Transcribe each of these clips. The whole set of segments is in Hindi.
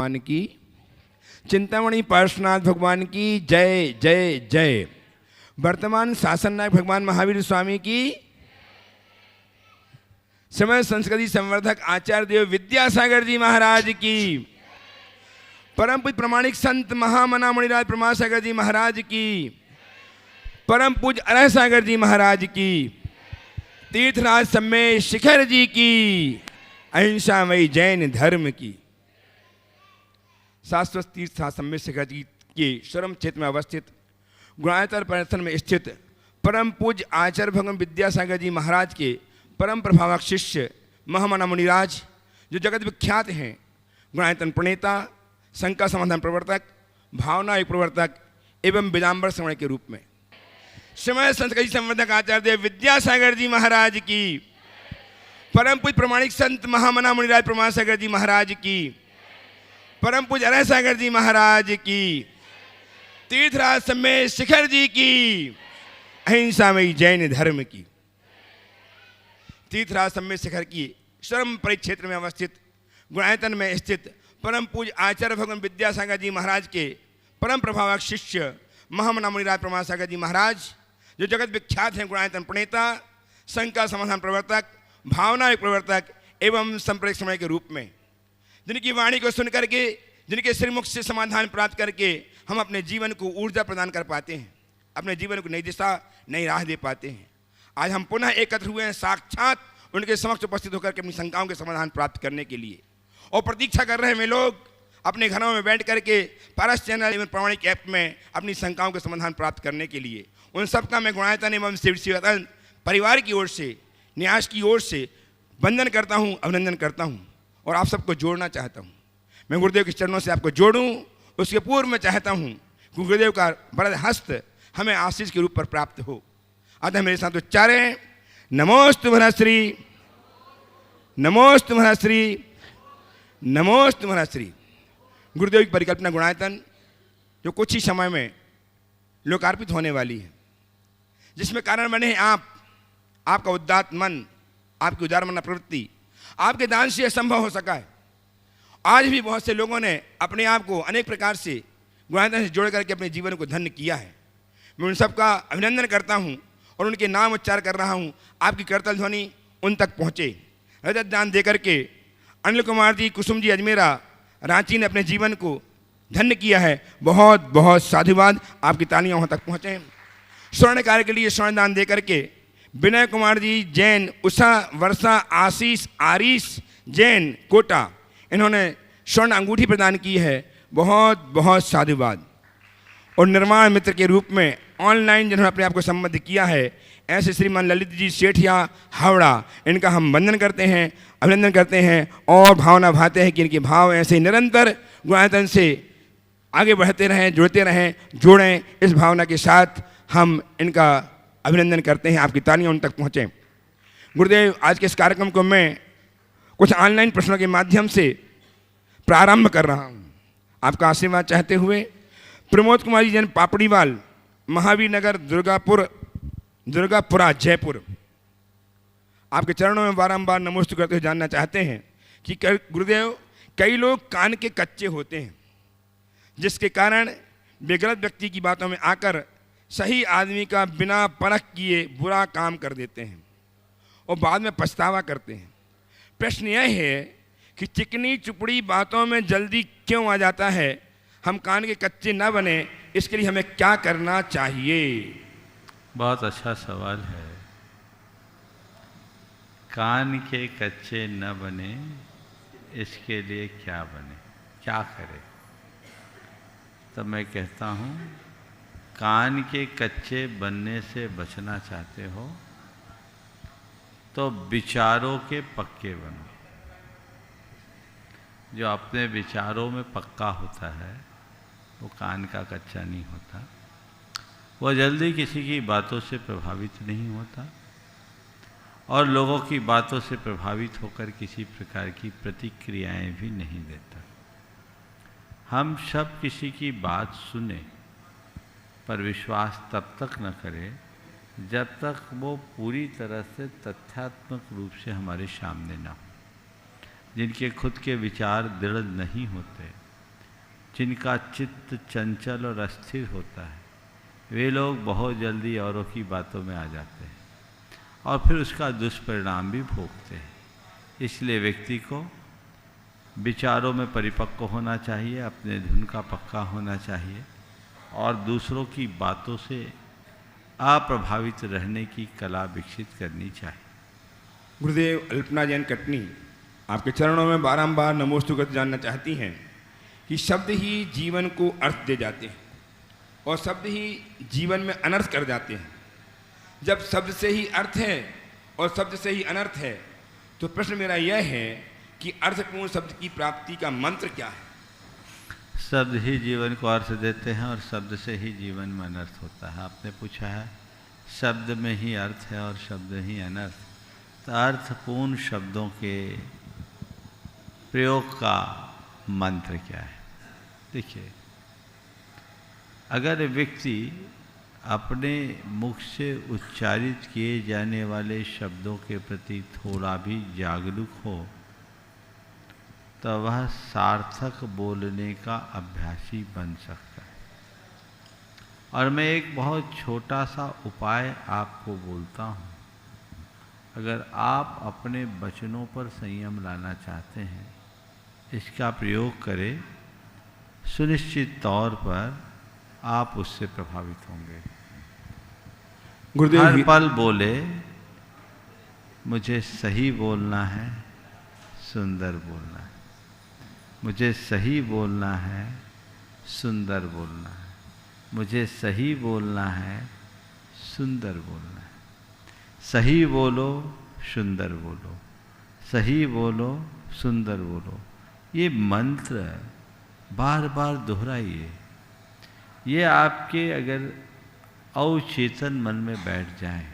भगवान की, चिंतामणि पार्श्वनाथ भगवान की जय जय जय। वर्तमान शासन नायक भगवान महावीर स्वामी की, समय संस्कृति संवर्धक आचार्य देव विद्यासागर जी महाराज की, परम पूज्य प्रमाणिक संत महामना मुनिराज प्रमासागर जी महाराज की, परम पूज्य अरह सागर जी महाराज की, तीर्थराज सम्मेद शिखर जी की, अहिंसामयी जैन धर्म की। शाश्वत तीर्थ सम्मेद शिखर जी के श्रम क्षेत्र में अवस्थित गुणायतर परिसर में स्थित परम पूज्य आचार्य भगवान विद्यासागर जी महाराज के परम प्रभावक शिष्य महामना मुनिराज, जो जगत विख्यात हैं गुणायतन प्रणेता, शंका समाधान प्रवर्तक, भावना एक प्रवर्तक एवं वेदांबर श्रवण के रूप में, समय संस्कृति संवर्धक आचार्य देव विद्यासागर जी महाराज की, परम पूज्य प्रमाणिक संत महामना मुनिराज प्रमासागर जी महाराज की, परम पूज्य अरह सागर जी महाराज की, तीर्थराज सम्मेद शिखर जी की, अहिंसामयी जैन धर्म की। तीर्थराज सम्मेद शिखर की श्रम परिक्षेत्र में अवस्थित गुणायतन में स्थित परम पूज्य आचार्य भगवान विद्यासागर जी महाराज के परम प्रभावक शिष्य महामना मुनिराज प्रमासागर जी महाराज, जो जगत विख्यात हैं गुणायतन प्रणेता, शंका समाधान प्रवर्तक, भावना एक प्रवर्तक एवं संप्रेक्षण समय के रूप में, जिनकी वाणी को सुन करके, जिनके श्रीमुख से समाधान प्राप्त करके हम अपने जीवन को ऊर्जा प्रदान कर पाते हैं, अपने जीवन को नई दिशा, नई राह दे पाते हैं। आज हम पुनः एकत्र हुए हैं साक्षात उनके समक्ष उपस्थित होकर के अपनी शंकाओं के समाधान प्राप्त करने के लिए, और प्रतीक्षा कर रहे हैं वे लोग अपने घरों में बैठ करके पारस चैनल एवं प्रमाणिक ऐप में अपनी शंकाओं के समाधान प्राप्त करने के लिए। उन सबका मैं गुणायतन एवं शिवतन परिवार की ओर से, न्यास की ओर से वंदन करता हूँ, अभिनंदन करता हूँ और आप सबको जोड़ना चाहता हूँ। मैं गुरुदेव के चरणों से आपको जोड़ूं, उसके पूर्व में चाहता हूँ कि गुरुदेव का बड़ा हस्त हमें आशीष के रूप पर प्राप्त हो। अतः मेरे साथ उच्चारें, नमोस्तु भराश्री, नमोस्तु भराश्री, नमोस्तु भराश्री। गुरुदेव की परिकल्पना गुणायतन जो कुछ ही समय में लोकार्पित होने वाली है, जिसमें कारण बने हैं आप, आपका उदात्त मन, आपकी उदारमना प्रवृत्ति, आपके दान से असंभव हो सका है। आज भी बहुत से लोगों ने अपने आप को अनेक प्रकार से गुणायतन से जोड़ करके अपने जीवन को धन्य किया है। मैं उन सबका अभिनंदन करता हूँ और उनके नाम उच्चार कर रहा हूँ, आपकी करतल ध्वनि उन तक पहुँचे। रजत दान दे करके अनिल कुमार जी, कुसुम जी अजमेरा, रांची ने अपने जीवन को धन्य किया है। बहुत बहुत साधुवाद, आपकी तालियां वहाँ तक पहुँचें। स्वर्ण कार्य के लिए स्वर्ण दान दे करके विनय कुमार जी जैन, उषा, वर्षा, आशीष, आरीश जैन कोटा, इन्होंने स्वर्ण अंगूठी प्रदान की है। बहुत बहुत साधुवाद। और निर्माण मित्र के रूप में ऑनलाइन जिन्होंने अपने आप को संबद्ध किया है, ऐसे श्रीमान ललित जी सेठिया हावड़ा, इनका हम वंदन करते हैं, अभिनंदन करते हैं और भावना भाते हैं कि इनके भाव ऐसे निरंतर गुणायतन से आगे बढ़ते रहें, जुड़ते रहें, जोड़ें। इस भावना के साथ हम इनका अभिनंदन करते हैं। आपकी तालियां उन तक पहुँचें। गुरुदेव, आज के इस कार्यक्रम को मैं कुछ ऑनलाइन प्रश्नों के माध्यम से प्रारंभ कर रहा हूँ। आपका आशीर्वाद चाहते हुए प्रमोद कुमार जी जन पापड़ीवाल, महावीर नगर, दुर्गापुरा, जयपुर, आपके चरणों में बारंबार नमोस्तु करते हुए जानना चाहते हैं कि गुरुदेव, कई लोग कान के कच्चे होते हैं, जिसके कारण वे गलत व्यक्ति की बातों में आकर सही आदमी का बिना परख किए बुरा काम कर देते हैं और बाद में पछतावा करते हैं। प्रश्न यह है कि चिकनी चुपड़ी बातों में जल्दी क्यों आ जाता है? हम कान के कच्चे न बने, इसके लिए हमें क्या करना चाहिए? बहुत अच्छा सवाल है। कान के कच्चे न बने, इसके लिए क्या बने, क्या करें? तब मैं कहता हूँ, कान के कच्चे बनने से बचना चाहते हो तो विचारों के पक्के बनो। जो अपने विचारों में पक्का होता है वो कान का कच्चा नहीं होता। वो जल्दी किसी की बातों से प्रभावित नहीं होता और लोगों की बातों से प्रभावित होकर किसी प्रकार की प्रतिक्रियाएं भी नहीं देता। हम सब किसी की बात सुने पर विश्वास तब तक न करें जब तक वो पूरी तरह से तथ्यात्मक रूप से हमारे सामने ना हो। जिनके खुद के विचार दृढ़ नहीं होते जिनका चित्त चंचल और अस्थिर होता है, वे लोग बहुत जल्दी औरों की बातों में आ जाते हैं और फिर उसका दुष्परिणाम भी भोगते हैं। इसलिए व्यक्ति को विचारों में परिपक्व होना चाहिए, अपने धुन का पक्का होना चाहिए और दूसरों की बातों से अप्रभावित रहने की कला विकसित करनी चाहिए। गुरुदेव अल्पना जैन कटनी आपके चरणों में बारंबार नमोस्तु करते जानना चाहती हैं कि शब्द ही जीवन को अर्थ दे जाते हैं और शब्द ही जीवन में अनर्थ कर जाते हैं। जब शब्द से ही अर्थ है और शब्द से ही अनर्थ है, तो प्रश्न मेरा यह है कि अर्थपूर्ण शब्द की प्राप्ति का मंत्र क्या है? शब्द ही जीवन को अर्थ देते हैं और शब्द से ही जीवन में अनर्थ होता है। आपने पूछा है शब्द में ही अर्थ है और शब्द ही अनर्थ, तो अर्थपूर्ण शब्दों के प्रयोग का मंत्र क्या है? देखिए, अगर व्यक्ति अपने मुख से उच्चारित किए जाने वाले शब्दों के प्रति थोड़ा भी जागरूक हो तो वह सार्थक बोलने का अभ्यासी बन सकता है। और मैं एक बहुत छोटा सा उपाय आपको बोलता हूँ। अगर आप अपने वचनों पर संयम लाना चाहते हैं, इसका प्रयोग करें, सुनिश्चित तौर पर आप उससे प्रभावित होंगे। गुरुदेव हर पल बोले, मुझे सही बोलना है, सुंदर बोलना है, मुझे सही बोलना है, सुंदर बोलना है, मुझे सही बोलना है, सुंदर बोलना है। सही बोलो, सुंदर बोलो, सही बोलो, सुंदर बोलो। ये मंत्र बार बार दोहराइए। ये आपके अगर अवचेतन मन में बैठ जाए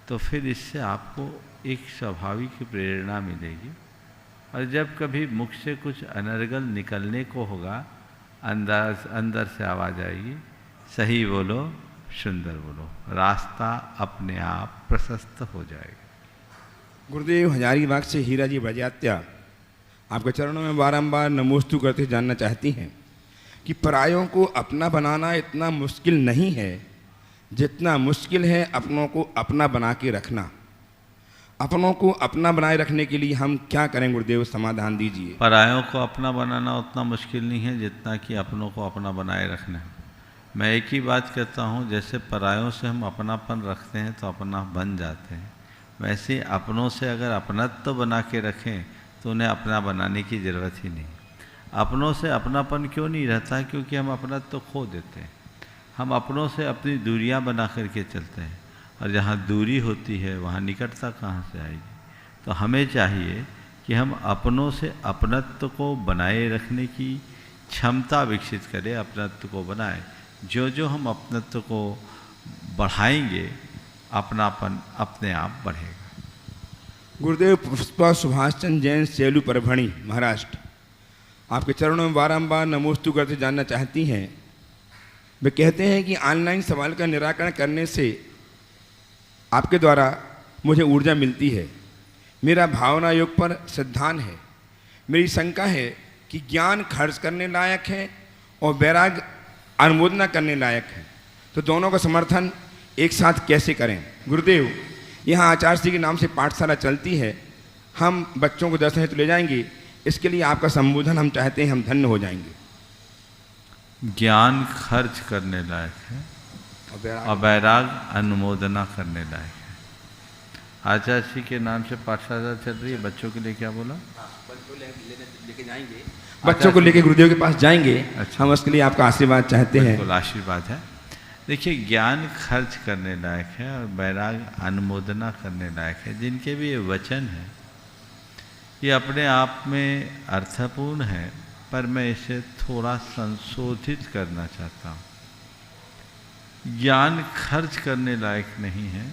तो फिर इससे आपको एक स्वाभाविक प्रेरणा मिलेगी और जब कभी मुख से कुछ अनर्गल निकलने को होगा, अंदर से आवाज़ आएगी, सही बोलो, सुंदर बोलो, रास्ता अपने आप प्रशस्त हो जाएगा। गुरुदेव हजारीबाग से हीरा जी बजात्या आपके चरणों में बारंबार नमोस्तु करते जानना चाहती हैं कि परायों को अपना बनाना इतना मुश्किल नहीं है जितना मुश्किल है अपनों को अपना बना के रखना। अपनों को अपना बनाए रखने के लिए हम क्या करें गुरुदेव, समाधान दीजिए। परायों को अपना बनाना उतना मुश्किल नहीं है जितना कि अपनों को अपना बनाए रखना है। मैं एक ही बात कहता हूँ, जैसे परायों से हम अपनापन रखते हैं तो अपना बन जाते हैं, वैसे अपनों से अगर अपनत्व बना के रखें तो उन्हें अपना बनाने की ज़रूरत ही नहीं। अपनों से अपनापन क्यों नहीं रहता? क्योंकि हम अपनत्व खो देते हैं। हम अपनों से अपनी दूरियां बना करके चलते हैं और जहाँ दूरी होती है वहाँ निकटता कहाँ से आएगी? तो हमें चाहिए कि हम अपनों से अपनत्व को बनाए रखने की क्षमता विकसित करें, अपनत्व को बनाएं। जो जो हम अपनत्व को बढ़ाएंगे, अपनापन अपने आप बढ़ेगा। गुरुदेव पुष्पा सुभाष चंद्र जैन, सेलू, परभणी, महाराष्ट्र आपके चरणों में बारंबार नमोस्तु करते जानना चाहती हैं। वे कहते हैं कि ऑनलाइन सवाल का निराकरण करने से आपके द्वारा मुझे ऊर्जा मिलती है। मेरा भावना योग पर सिद्धांत है। मेरी शंका है कि ज्ञान खर्च करने लायक है और वैराग्य अनुमोदना करने लायक है, तो दोनों का समर्थन एक साथ कैसे करें? गुरुदेव, यहाँ आचार्य श्री के नाम से पाठशाला चलती है, हम बच्चों को दर्शन हेतु ले जाएंगे। इसके लिए आपका संबोधन हम चाहते हैं, हम धन्य हो जाएंगे। ज्ञान खर्च करने लायक है और वैराग्य अनुमोदना करने लायक है। आचार्य श्री के नाम से पाठशाला चल रही है, बच्चों के लिए क्या बोला? लेके जाएंगे, बच्चों को लेके गुरुदेव के पास जाएंगे। अच्छा, हम उसके लिए आपका आशीर्वाद चाहते हैं। बिल्कुल आशीर्वाद है। देखिए, ज्ञान खर्च करने लायक है और वैराग्य अनुमोदना करने लायक है। जिनके भी ये वचन है ये अपने आप में अर्थपूर्ण है, पर मैं इसे थोड़ा संशोधित करना चाहता हूँ। ज्ञान खर्च करने लायक नहीं है,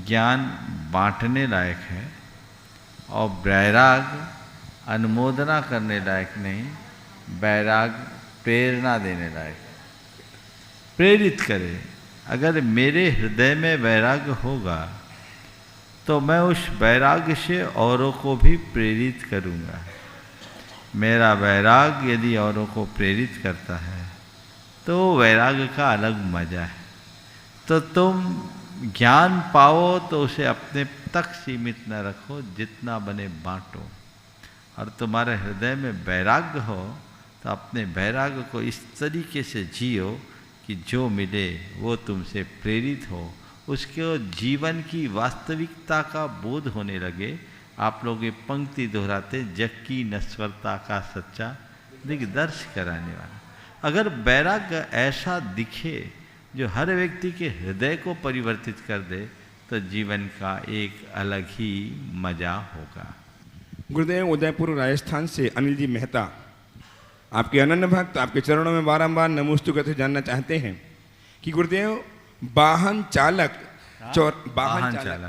ज्ञान बांटने लायक है, और वैराग्य अनुमोदना करने लायक नहीं, वैराग्य प्रेरणा देने लायक है। प्रेरित करे। अगर मेरे हृदय में वैराग्य होगा तो मैं उस वैराग्य से औरों को भी प्रेरित करूँगा। मेरा वैराग यदि औरों को प्रेरित करता है तो वैराग का अलग मजा है। तो तुम ज्ञान पाओ तो उसे अपने तक सीमित न रखो, जितना बने बांटो। और तुम्हारे हृदय में वैराग्य हो तो अपने वैराग्य को इस तरीके से जियो कि जो मिले वो तुमसे प्रेरित हो, उसके जीवन की वास्तविकता का बोध होने लगे। आप लोग ये पंक्ति दोहराते, जग की नश्वरता का सच्चा दिग्दर्श कराने वाला। अगर वैराग्य ऐसा दिखे जो हर व्यक्ति के हृदय को परिवर्तित कर दे तो जीवन का एक अलग ही मजा होगा। गुरुदेव, उदयपुर राजस्थान से अनिल जी मेहता आपके अनन्य भक्त आपके चरणों में बारंबार नमोस्तु करते जानना चाहते हैं कि गुरुदेव, वाहन चालक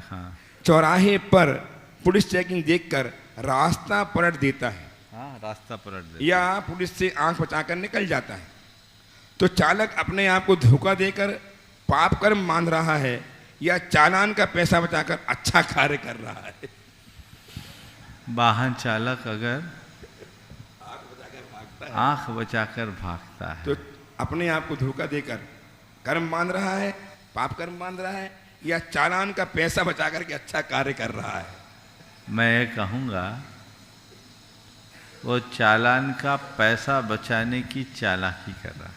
हाँ। चौराहे पर पुलिस चेकिंग देखकर रास्ता पलट देता है, हाँ, रास्ता पलट देता या पुलिस से आंख बचाकर निकल जाता है, तो चालक अपने आप को धोखा देकर पाप कर्म मान रहा है या चालान का पैसा बचाकर अच्छा कार्य कर रहा है? वाहन चालक अगर आंख बचाकर भागता है तो अपने आप को धोखा देकर कर्म मान रहा है, पाप कर्म मान रहा है, या चालान का पैसा बचा करके अच्छा कार्य कर रहा है? मैं कहूँगा वो चालान का पैसा बचाने की चालाकी कर रहा है।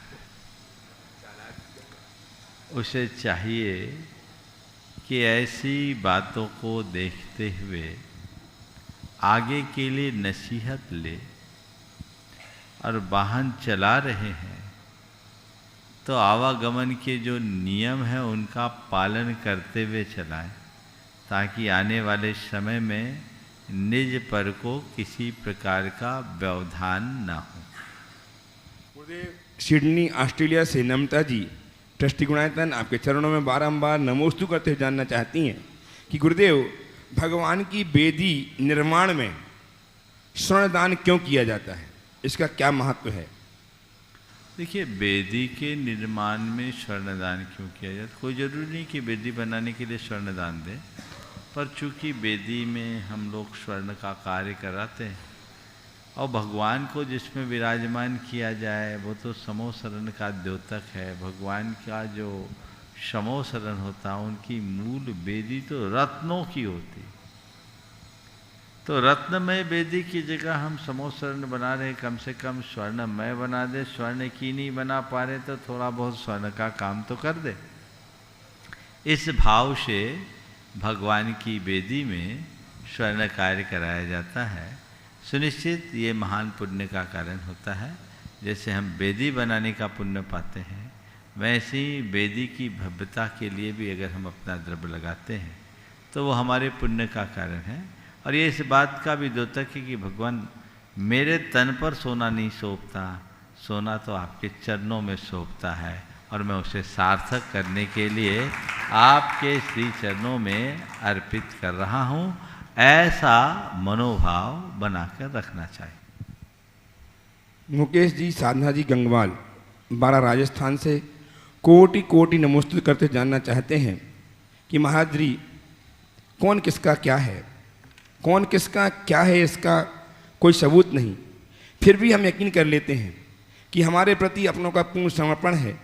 उसे चाहिए कि ऐसी बातों को देखते हुए आगे के लिए नसीहत ले, और वाहन चला रहे हैं तो आवागमन के जो नियम हैं उनका पालन करते हुए चलाएं, ताकि आने वाले समय में निज पर को किसी प्रकार का व्यवधान ना हो। सिडनी ऑस्ट्रेलिया से नमता जी ट्रस्टी गुणायतन आपके चरणों में बारंबार नमोस्तु करते हुए जानना चाहती हैं कि गुरुदेव, भगवान की वेदी निर्माण में स्वर्णदान क्यों किया जाता है, इसका क्या महत्व है? देखिए, वेदी के निर्माण में स्वर्णदान क्यों किया जाता? कोई ज़रूरी नहीं कि वेदी बनाने के लिए स्वर्णदान दें, पर चूँकि वेदी में हम लोग स्वर्ण का कार्य कराते हैं और भगवान को जिसमें विराजमान किया जाए वो तो समो शरण का द्योतक है। भगवान का जो समो शरण होता है उनकी मूल वेदी तो रत्नों की होती, तो रत्नमय वेदी की जगह हम समो शरण बना रहे, कम से कम स्वर्णमय बना दे। स्वर्ण की नहीं बना पा रहे तो थोड़ा बहुत स्वर्ण का काम तो कर दे। इस भाव से भगवान की वेदी में स्वर्ण कार्य कराया जाता है। सुनिश्चित ये महान पुण्य का कारण होता है। जैसे हम वेदी बनाने का पुण्य पाते हैं, वैसे ही वेदी की भव्यता के लिए भी अगर हम अपना द्रव्य लगाते हैं तो वो हमारे पुण्य का कारण है। और ये इस बात का भी द्योतक है कि भगवान मेरे तन पर सोना नहीं सौंपता, सोना तो आपके चरणों में सौंपता है, और मैं उसे सार्थक करने के लिए आपके श्री चरणों में अर्पित कर रहा हूँ। ऐसा मनोभाव बनाकर रखना चाहिए। मुकेश जी, साधना जी गंगवाल बारा राजस्थान से कोटि कोटि नमोस्तुति करते जानना चाहते हैं कि महाराज जी, कौन किसका क्या है, कौन किसका क्या है, इसका कोई सबूत नहीं, फिर भी हम यकीन कर लेते हैं कि हमारे प्रति अपनों का पूर्ण समर्पण है,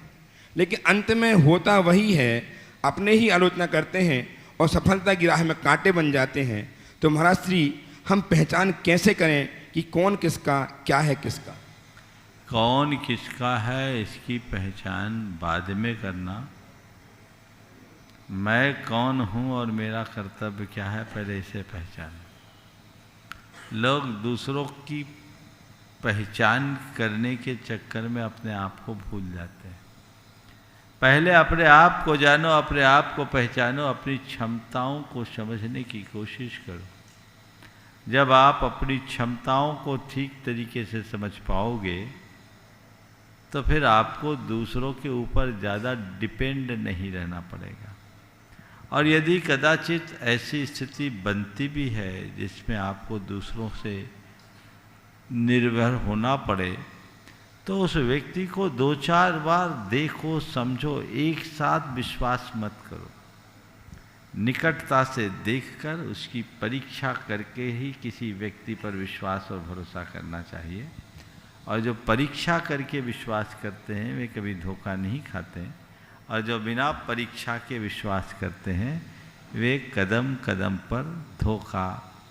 लेकिन अंत में होता वही है, अपने ही आलोचना करते हैं और सफलता की राह में कांटे बन जाते हैं। तो महाराज श्री, हम पहचान कैसे करें कि कौन किसका क्या है, किसका कौन किसका है? इसकी पहचान बाद में करना। मैं कौन हूँ और मेरा कर्तव्य क्या है, पहले इसे पहचान। लोग दूसरों की पहचान करने के चक्कर में अपने आप को भूल जाते हैं। पहले अपने आप को जानो, अपने आप को पहचानो, अपनी क्षमताओं को समझने की कोशिश करो। जब आप अपनी क्षमताओं को ठीक तरीके से समझ पाओगे तो फिर आपको दूसरों के ऊपर ज़्यादा डिपेंड नहीं रहना पड़ेगा। और यदि कदाचित ऐसी स्थिति बनती भी है जिसमें आपको दूसरों से निर्भर होना पड़े, तो उस व्यक्ति को 2-4 बार देखो, समझो, एक साथ विश्वास मत करो। निकटता से देखकर उसकी परीक्षा करके ही किसी व्यक्ति पर विश्वास और भरोसा करना चाहिए। और जो परीक्षा करके विश्वास करते हैं वे कभी धोखा नहीं खाते, और जो बिना परीक्षा के विश्वास करते हैं वे कदम कदम पर धोखा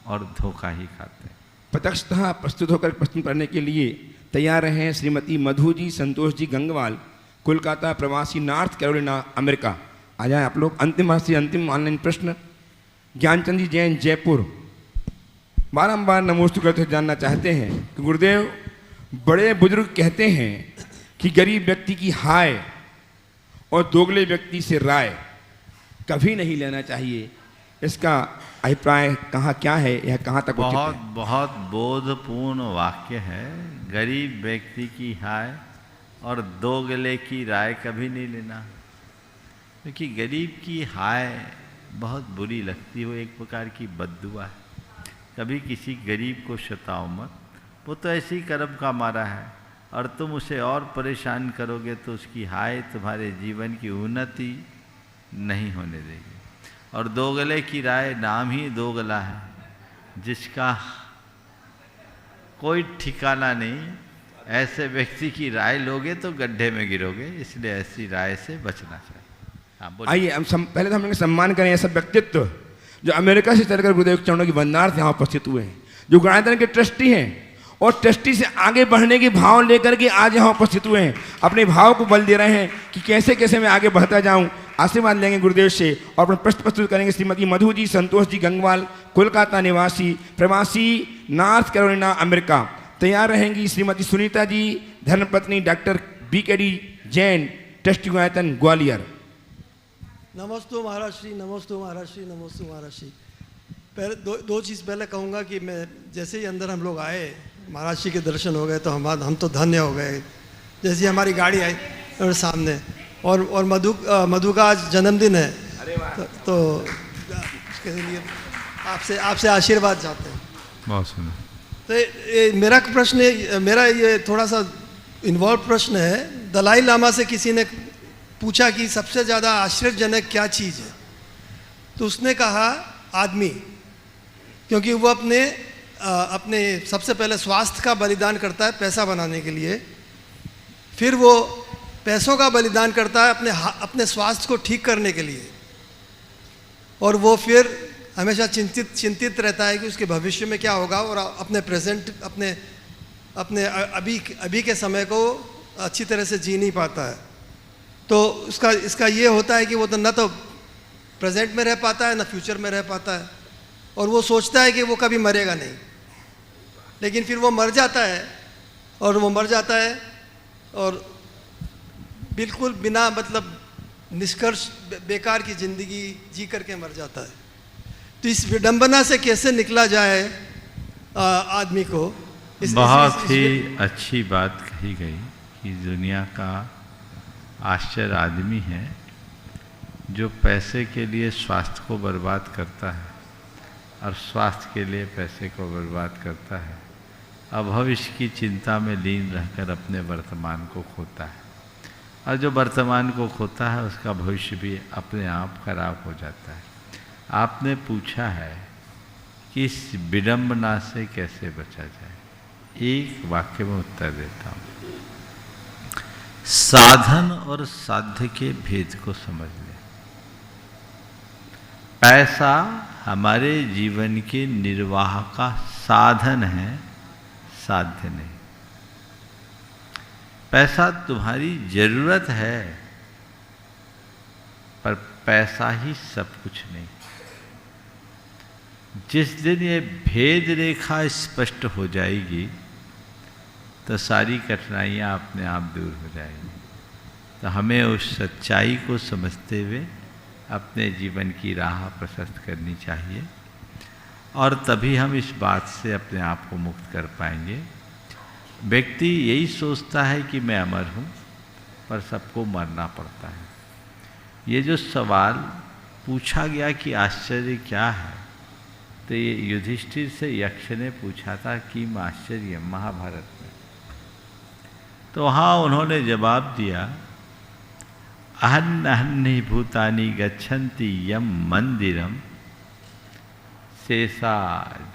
और धोखा ही खाते हैं। प्रत्यक्षतः प्रस्तुत होकर प्रश्न करने के लिए तैयार हैं श्रीमती मधु जी संतोष जी गंगवाल, कोलकाता प्रवासी, नॉर्थ कैरोलिना, अमेरिका। आ जाए आप लोग। अंतिम राशि, अंतिम ऑनलाइन प्रश्न। ज्ञानचंद जी जैन, जयपुर, बारंबार नमोस्तु करते जानना चाहते हैं कि गुरुदेव, बड़े बुजुर्ग कहते हैं कि गरीब व्यक्ति की हाय और दोगले व्यक्ति से राय कभी नहीं लेना चाहिए। इसका अभिप्राय कहाँ क्या है, यह कहाँ तक उचित है? बहुत बोधपूर्ण वाक्य है। गरीब व्यक्ति की हाय और दोगले की राय कभी नहीं लेना, क्योंकि गरीब की हाय बहुत बुरी लगती हो, एक प्रकार की बद्दुआ है। कभी किसी गरीब को सताओ मत, वो तो ऐसे ही कर्म का मारा है, और तुम उसे और परेशान करोगे तो उसकी हाय तुम्हारे जीवन की उन्नति नहीं होने देगी। और दोगले की राय, नाम ही दोगला है, जिसका कोई ठिकाना नहीं। ऐसे व्यक्ति की राय लोगे तो गड्ढे में गिरोगे, इसलिए ऐसी राय से बचना चाहिए। हाँ, आइए पहले तो हम लोग सम्मान करें ऐसा व्यक्तित्व जो अमेरिका से चलकर गुरुदेव के चरणों की वंदनार्थ यहाँ उपस्थित हुए हैं, जो गुणायतन के ट्रस्टी हैं और ट्रस्टी से आगे बढ़ने के भाव लेकर के आज यहाँ उपस्थित हुए हैं। अपने भाव को बल दे रहे हैं कि कैसे कैसे मैं आगे बढ़ता जाऊँ। आशीर्वाद लेंगे गुरुदेव से और अपना प्रश्न प्रस्तुत करेंगे श्रीमती मधु जी संतोष जी गंगवाल, कोलकाता निवासी, प्रवासी, नॉर्थ कैरोलिना, अमेरिका। तैयार रहेंगी श्रीमती सुनीता जी, धर्मपत्नी doctor BKD Jain, trustee Gunayatan, Gwalior. नमस्ते महाराज श्री, नमस्ते महाराज श्री, नमस्ते महाराज श्री। पहले दो चीज़ पहले कहूँगा कि मैं जैसे ही अंदर हम लोग आए, महाराज श्री के दर्शन हो गए तो हम तो धन्य हो गए। जैसे हमारी गाड़ी आई और सामने, और मधु का आज जन्मदिन है, तो उसके लिए आपसे आशीर्वाद चाहते हैं। बहुत सुंदर। तो मेरा प्रश्न, मेरा ये थोड़ा सा इन्वॉल्व प्रश्न है। दलाई लामा से किसी ने पूछा कि सबसे ज़्यादा आश्चर्यजनक क्या चीज़ है, तो उसने कहा आदमी, क्योंकि वो अपने सबसे पहले स्वास्थ्य का बलिदान करता है पैसा बनाने के लिए, फिर वो पैसों का बलिदान करता है अपने स्वास्थ्य को ठीक करने के लिए, और वो फिर हमेशा चिंतित रहता है कि उसके भविष्य में क्या होगा, और अपने प्रेजेंट अपने अभी के समय को अच्छी तरह से जी नहीं पाता है। तो इसका ये होता है कि वो तो न तो प्रेजेंट में रह पाता है, न फ्यूचर में रह पाता है, और वो सोचता है कि वो कभी मरेगा नहीं, लेकिन फिर वो मर जाता है, और बिल्कुल बिना मतलब निष्कर्ष बेकार की ज़िंदगी जी करके मर जाता है। तो इस विडंबना से कैसे निकला जाए आदमी को? बहुत ही अच्छी बात कही गई कि दुनिया का आश्चर्य आदमी है जो पैसे के लिए स्वास्थ्य को बर्बाद करता है, और स्वास्थ्य के लिए पैसे को बर्बाद करता है, और भविष्य की चिंता में लीन रहकर अपने वर्तमान को खोता है, और जो वर्तमान को खोता है उसका भविष्य भी अपने आप खराब हो जाता है। आपने पूछा है कि इस विडंबना से कैसे बचा जाए। एक वाक्य में उत्तर देता हूँ। साधन और साध्य के भेद को समझ लें। पैसा हमारे जीवन के निर्वाह का साधन है, साध्य नहीं। पैसा तुम्हारी जरूरत है, पर पैसा ही सब कुछ नहीं। जिस दिन ये भेद रेखा स्पष्ट हो जाएगी तो सारी कठिनाइयाँ अपने आप दूर हो जाएंगी। तो हमें उस सच्चाई को समझते हुए अपने जीवन की राह प्रशस्त करनी चाहिए, और तभी हम इस बात से अपने आप को मुक्त कर पाएंगे। व्यक्ति यही सोचता है कि मैं अमर हूँ, पर सबको मरना पड़ता है। ये जो सवाल पूछा गया कि आश्चर्य क्या है, तो ये युधिष्ठिर से यक्ष ने पूछा था कि आश्चर्य महाभारत में। तो वहाँ उन्होंने जवाब दिया, अहन्नि भूतानि गच्छन्ति यम मंदिरम शेषा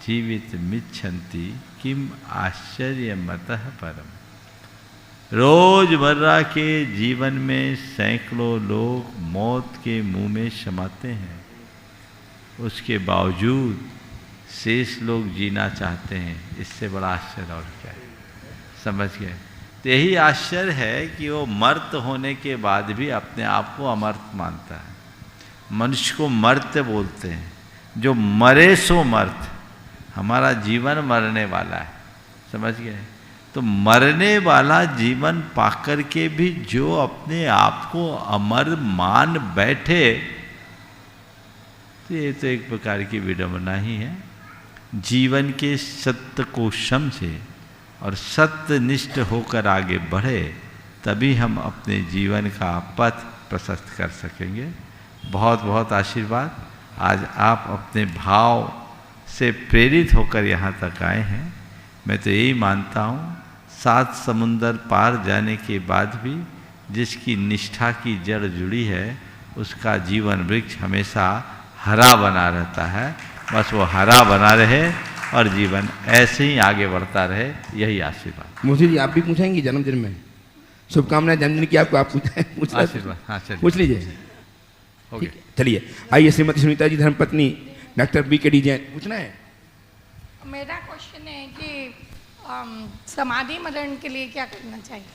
जीवित मिच्छन्ति किम आश्चर्यमतः परम। रोजमर्रा के जीवन में सैकड़ों लोग मौत के मुंह में समाते हैं, उसके बावजूद शेष लोग जीना चाहते हैं। इससे बड़ा आश्चर्य और क्या है, समझ गए? तो यही आश्चर्य है कि वो मर्त होने के बाद भी अपने आप को अमर्त मानता है। मनुष्य को मर्त बोलते हैं, जो मरे सो मर्त। हमारा जीवन मरने वाला है, समझ गए? तो मरने वाला जीवन पाकर के भी जो अपने आप को अमर मान बैठे, तो ये तो एक प्रकार की विडंबना ही है। जीवन के सत्य को समझे और सत्यनिष्ठ होकर आगे बढ़े, तभी हम अपने जीवन का पथ प्रशस्त कर सकेंगे। बहुत बहुत आशीर्वाद। आज आप अपने भाव से प्रेरित होकर यहाँ तक आए हैं। मैं तो यही मानता हूँ, 7 समुंदर पार जाने के बाद भी जिसकी निष्ठा की जड़ जुड़ी है, उसका जीवन वृक्ष हमेशा हरा बना रहता है। बस वो हरा बना रहे और जीवन ऐसे ही आगे बढ़ता रहे, यही आशीर्वाद। मोदी जी, आप भी पूछेंगी जन्मदिन में? शुभकामनाएं जन्मदिन की आपको, आप पूछें? आशीर्वाद, हाँ चलिए पूछ लीजिए। ओके। ठीक है, चलिए। आइए श्रीमती सुनीता जी धर्मपत्नी डॉक्टर BKD जैन, पूछना है? मेरा क्वेश्चन है कि समाधि मरण के लिए क्या करना चाहिए?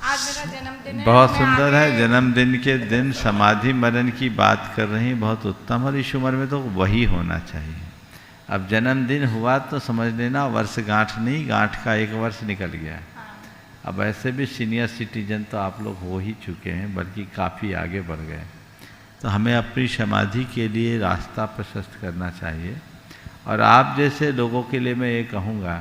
आज मेरा जन्मदिन है। बहुत मैं सुंदर है। आगे- जन्मदिन के दिन समाधि मरण की बात कर रही हैं, बहुत उत्तम। और इस उम्र में तो वही होना चाहिए। अब जन्मदिन हुआ तो समझ लेना वर्षगांठ नहीं, गांठ का 1 वर्ष निकल गया। अब ऐसे भी सीनियर सिटीजन तो आप लोग हो ही चुके हैं, बल्कि काफ़ी आगे बढ़ गए। तो हमें अपनी समाधि के लिए रास्ता प्रशस्त करना चाहिए। और आप जैसे लोगों के लिए मैं ये कहूँगा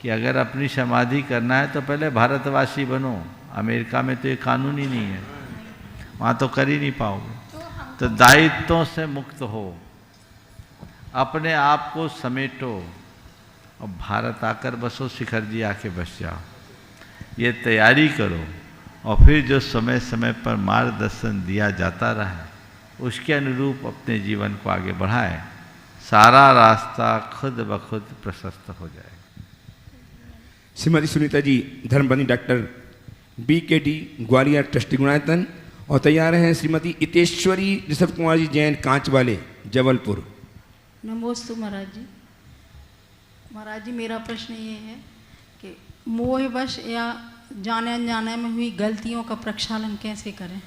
कि अगर अपनी समाधि करना है तो पहले भारतवासी बनो। अमेरिका में तो ये कानून ही नहीं है, वहाँ तो कर ही नहीं पाओगे। तो दायित्वों से मुक्त हो, अपने आप को समेटो और भारत आकर बसो। शिखर जी आके बस जाओ, ये तैयारी करो। और फिर जो समय समय पर मार्गदर्शन दिया जाता रहा, उसके अनुरूप अपने जीवन को आगे बढ़ाएं। सारा रास्ता खुद ब खुद प्रशस्त हो जाएगा। श्रीमती सुनीता जी धर्मपत्नी doctor BKD Gwalior trustee Gunayatan. और तैयार हैं श्रीमती इतेश्वरी ऋषभ कुमार जी जैन कांचवाले जबलपुर। नमोस्तु महाराज जी। महाराज जी, मेरा प्रश्न ये है कि मोहवश या जाने अनजाने में हुई गलतियों का प्रक्षालन कैसे करें?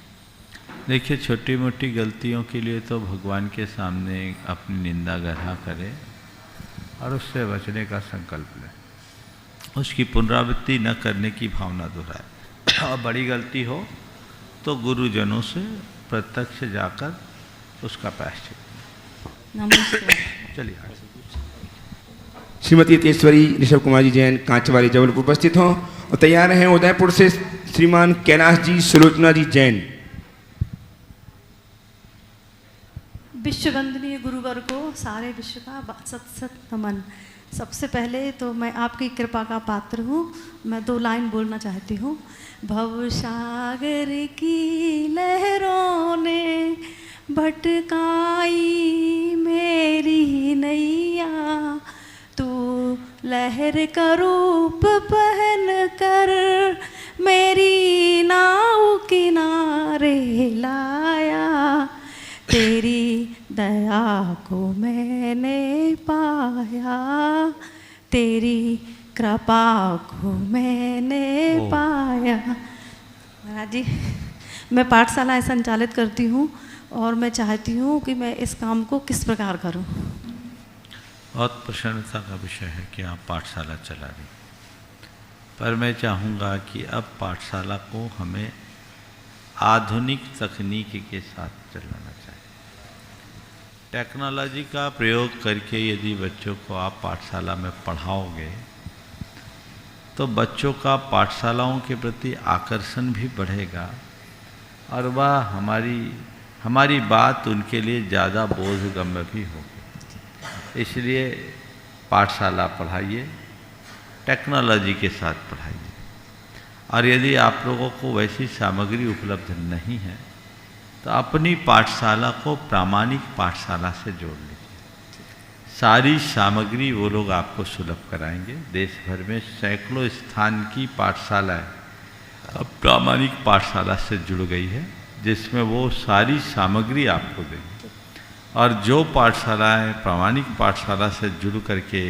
देखिए, छोटी मोटी गलतियों के लिए तो भगवान के सामने अपनी निंदा ग्रहण करें और उससे बचने का संकल्प लें। उसकी पुनरावृत्ति न करने की भावना दोहराए। और बड़ी गलती हो तो गुरुजनों से प्रत्यक्ष जाकर उसका प्रायश्चित। नमस्ते। चलिए। श्रीमती इतेश्वरी ऋषभ कुमार जी जैन कांचवाले जबलपुर उपस्थित हों। और तैयार हैं उदयपुर से श्रीमान कैलाश जी सुलोचना जी जैन। विश्ववंदनीय गुरुवर को सारे विश्व का सत सत नमन। सबसे पहले तो मैं आपकी कृपा का पात्र हूँ। मैं 2 लाइन बोलना चाहती हूँ। भवसागर की लहरों ने भटकाई मेरी नैया, तू लहर का रूप पहन कर मेरी नाव किनारे लाया। तेरी दया को मैंने पाया, तेरी कृपा को मैंने पाया। महाराज जी, मैं पाठशालाएं संचालित करती हूँ और मैं चाहती हूँ कि मैं इस काम को किस प्रकार करूँ। बहुत प्रसन्नता का विषय है कि आप पाठशाला चला रही, पर मैं चाहूँगा कि अब पाठशाला को हमें आधुनिक तकनीक के साथ चलाना चाहिए। टेक्नोलॉजी का प्रयोग करके यदि बच्चों को आप पाठशाला में पढ़ाओगे तो बच्चों का पाठशालाओं के प्रति आकर्षण भी बढ़ेगा और वह हमारी बात उनके लिए ज़्यादा बोधगम्य भी होगी। इसलिए पाठशाला पढ़ाइए, टेक्नोलॉजी के साथ पढ़ाइए। और यदि आप लोगों को वैसी सामग्री उपलब्ध नहीं है तो अपनी पाठशाला को प्रामाणिक पाठशाला से जोड़ लीजिए। सारी सामग्री वो लोग आपको सुलभ कराएंगे। देश भर में सैकड़ों स्थान की पाठशालाएं अब प्रामाणिक पाठशाला से जुड़ गई है, जिसमें वो सारी सामग्री आपको देंगे। और जो पाठशालाएं प्रामाणिक पाठशाला से जुड़ करके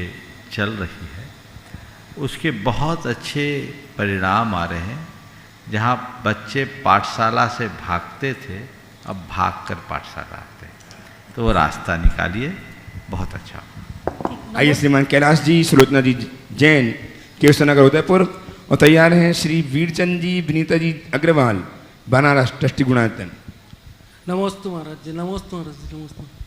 चल रही है उसके बहुत अच्छे परिणाम आ रहे हैं। जहाँ बच्चे पाठशाला से भागते थे अब भागकर पाठशाला आते हैं, तो वो रास्ता निकालिए, बहुत अच्छा। आइए श्रीमान कैलाश जी, सुलोचना जी जैन, केशवनगर उदयपुर, और तैयार हैं श्री वीरचंद जी, विनीता जी अग्रवाल, बनारस, ट्रस्टी गुणायतन। नमस्ते महाराज जी, नमस्ते महाराज जी, नमस्ते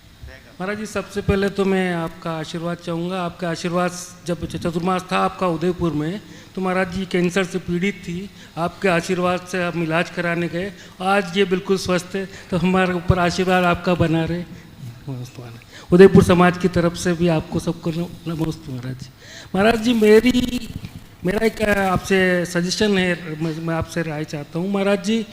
महाराज जी। सबसे पहले तो मैं आपका आशीर्वाद चाहूँगा। आपका आशीर्वाद जब चतुर्मास था आपका उदयपुर में, तो महाराज जी कैंसर से पीड़ित थी, आपके आशीर्वाद से हम इलाज कराने गए, आज ये बिल्कुल स्वस्थ है। तो हमारे ऊपर आशीर्वाद आपका बना रहे। नमस्ते महाराज। उदयपुर समाज की तरफ से भी आपको सबको नमस्ते महाराज जी। महाराज जी मेरा एक आपसे सजेशन है, मैं आपसे राय चाहता हूँ। महाराज जी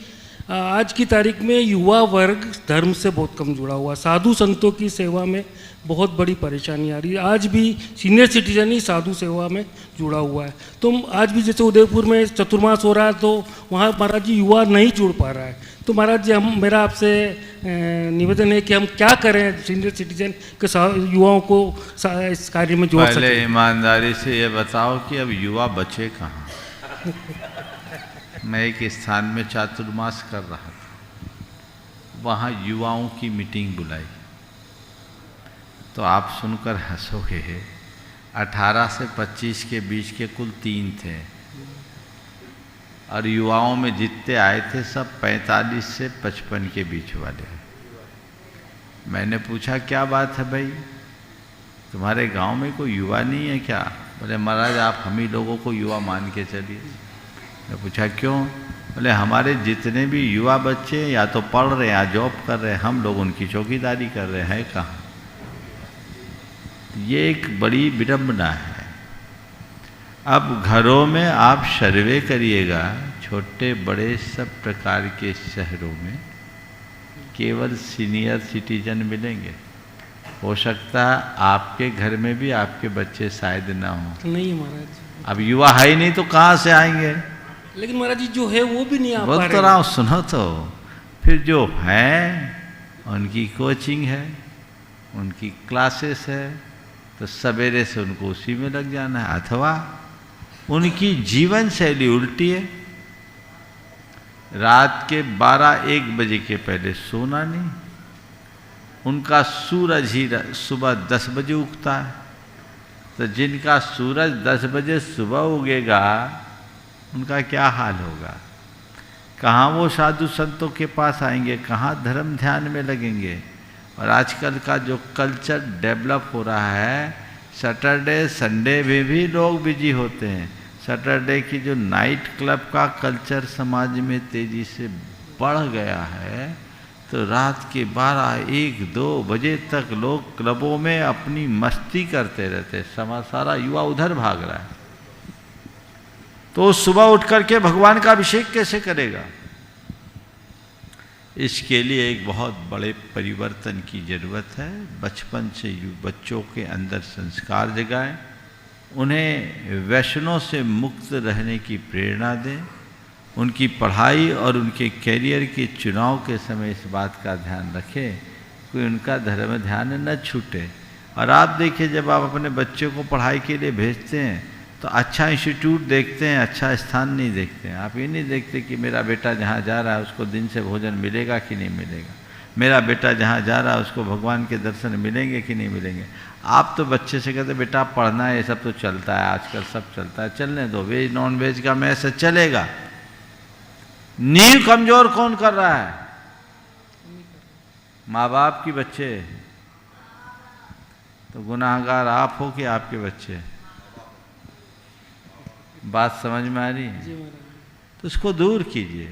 आज की तारीख में युवा वर्ग धर्म से बहुत कम जुड़ा हुआ, साधु संतों की सेवा में बहुत बड़ी परेशानी आ रही है। आज भी सीनियर सिटीजन ही साधु सेवा में जुड़ा हुआ है। तो आज भी जैसे उदयपुर में चतुर्मास हो रहा है तो वहाँ महाराज जी युवा नहीं जुड़ पा रहा है। तो महाराज जी मेरा आपसे निवेदन है कि हम क्या करें सीनियर सिटीजन के युवाओं को इस कार्य में जोड़ सकें। पहले ईमानदारी से ये बताओ कि अब युवा बचे कहाँ। मैं एक स्थान में चातुर्मास कर रहा था, वहाँ युवाओं की मीटिंग बुलाई, तो आप सुनकर हंसोगे। 18 से 25 के बीच के कुल 3 थे, और युवाओं में जितने आए थे सब 45 से 55 के बीच वाले। मैंने पूछा क्या बात है भाई, तुम्हारे गांव में कोई युवा नहीं है क्या? बोले महाराज आप हम ही लोगों को युवा मान के चलिए। मैं पूछा क्यों? बोले हमारे जितने भी युवा बच्चे या तो पढ़ रहे हैं या जॉब कर रहे हैं, हम लोग उनकी चौकीदारी कर रहे हैं कहाँ। ये एक बड़ी विडंबना है। अब घरों में आप सर्वे करिएगा, छोटे बड़े सब प्रकार के शहरों में केवल सीनियर सिटीजन मिलेंगे। हो सकता है आपके घर में भी आपके बच्चे शायद ना हो। नहीं महाराज। अब युवा है ही नहीं तो कहाँ से आएंगे? लेकिन महाराज जी जो है वो भी नहीं आ पा बोल रहे। तो रहा हूँ, सुनो तो। फिर जो हैं उनकी कोचिंग है, उनकी क्लासेस है, तो सवेरे से उनको उसी में लग जाना है। अथवा उनकी जीवन शैली उल्टी है, रात के 12-1 बजे के पहले सोना नहीं। उनका सूरज ही सुबह 10 बजे उगता है, तो जिनका सूरज 10 बजे सुबह उगेगा उनका क्या हाल होगा? कहाँ वो साधु संतों के पास आएंगे, कहाँ धर्म ध्यान में लगेंगे? और आजकल का जो कल्चर डेवलप हो रहा है, सैटरडे संडे में भी लोग बिजी होते हैं। सैटरडे की जो नाइट क्लब का कल्चर समाज में तेज़ी से बढ़ गया है, तो रात के 12-1-2 बजे तक लोग क्लबों में अपनी मस्ती करते रहते। सारा युवा उधर भाग रहा है, तो सुबह उठ करके भगवान का अभिषेक कैसे करेगा? इसके लिए एक बहुत बड़े परिवर्तन की ज़रूरत है। बचपन से बच्चों के अंदर संस्कार जगाएं, उन्हें व्यसनों से मुक्त रहने की प्रेरणा दें, उनकी पढ़ाई और उनके कैरियर के चुनाव के समय इस बात का ध्यान रखें कि उनका धर्म ध्यान न छूटे। और आप देखिए, जब आप अपने बच्चों को पढ़ाई के लिए भेजते हैं तो अच्छा इंस्टीट्यूट देखते हैं, अच्छा स्थान नहीं देखते हैं। आप ये नहीं देखते कि मेरा बेटा जहाँ जा रहा है उसको दिन से भोजन मिलेगा कि नहीं मिलेगा, मेरा बेटा जहाँ जा रहा है उसको भगवान के दर्शन मिलेंगे कि नहीं मिलेंगे। आप तो बच्चे से कहते बेटा पढ़ना है, ये सब तो चलता है, आजकल सब चलता है, चलने दो, वेज नॉन वेज का मैसेज चलेगा। नींव कमजोर कौन कर रहा है? माँ बाप की बच्चे। तो गुनाहगार आप हो कि आपके बच्चे? बात समझ में आ रही है? तो उसको दूर कीजिए।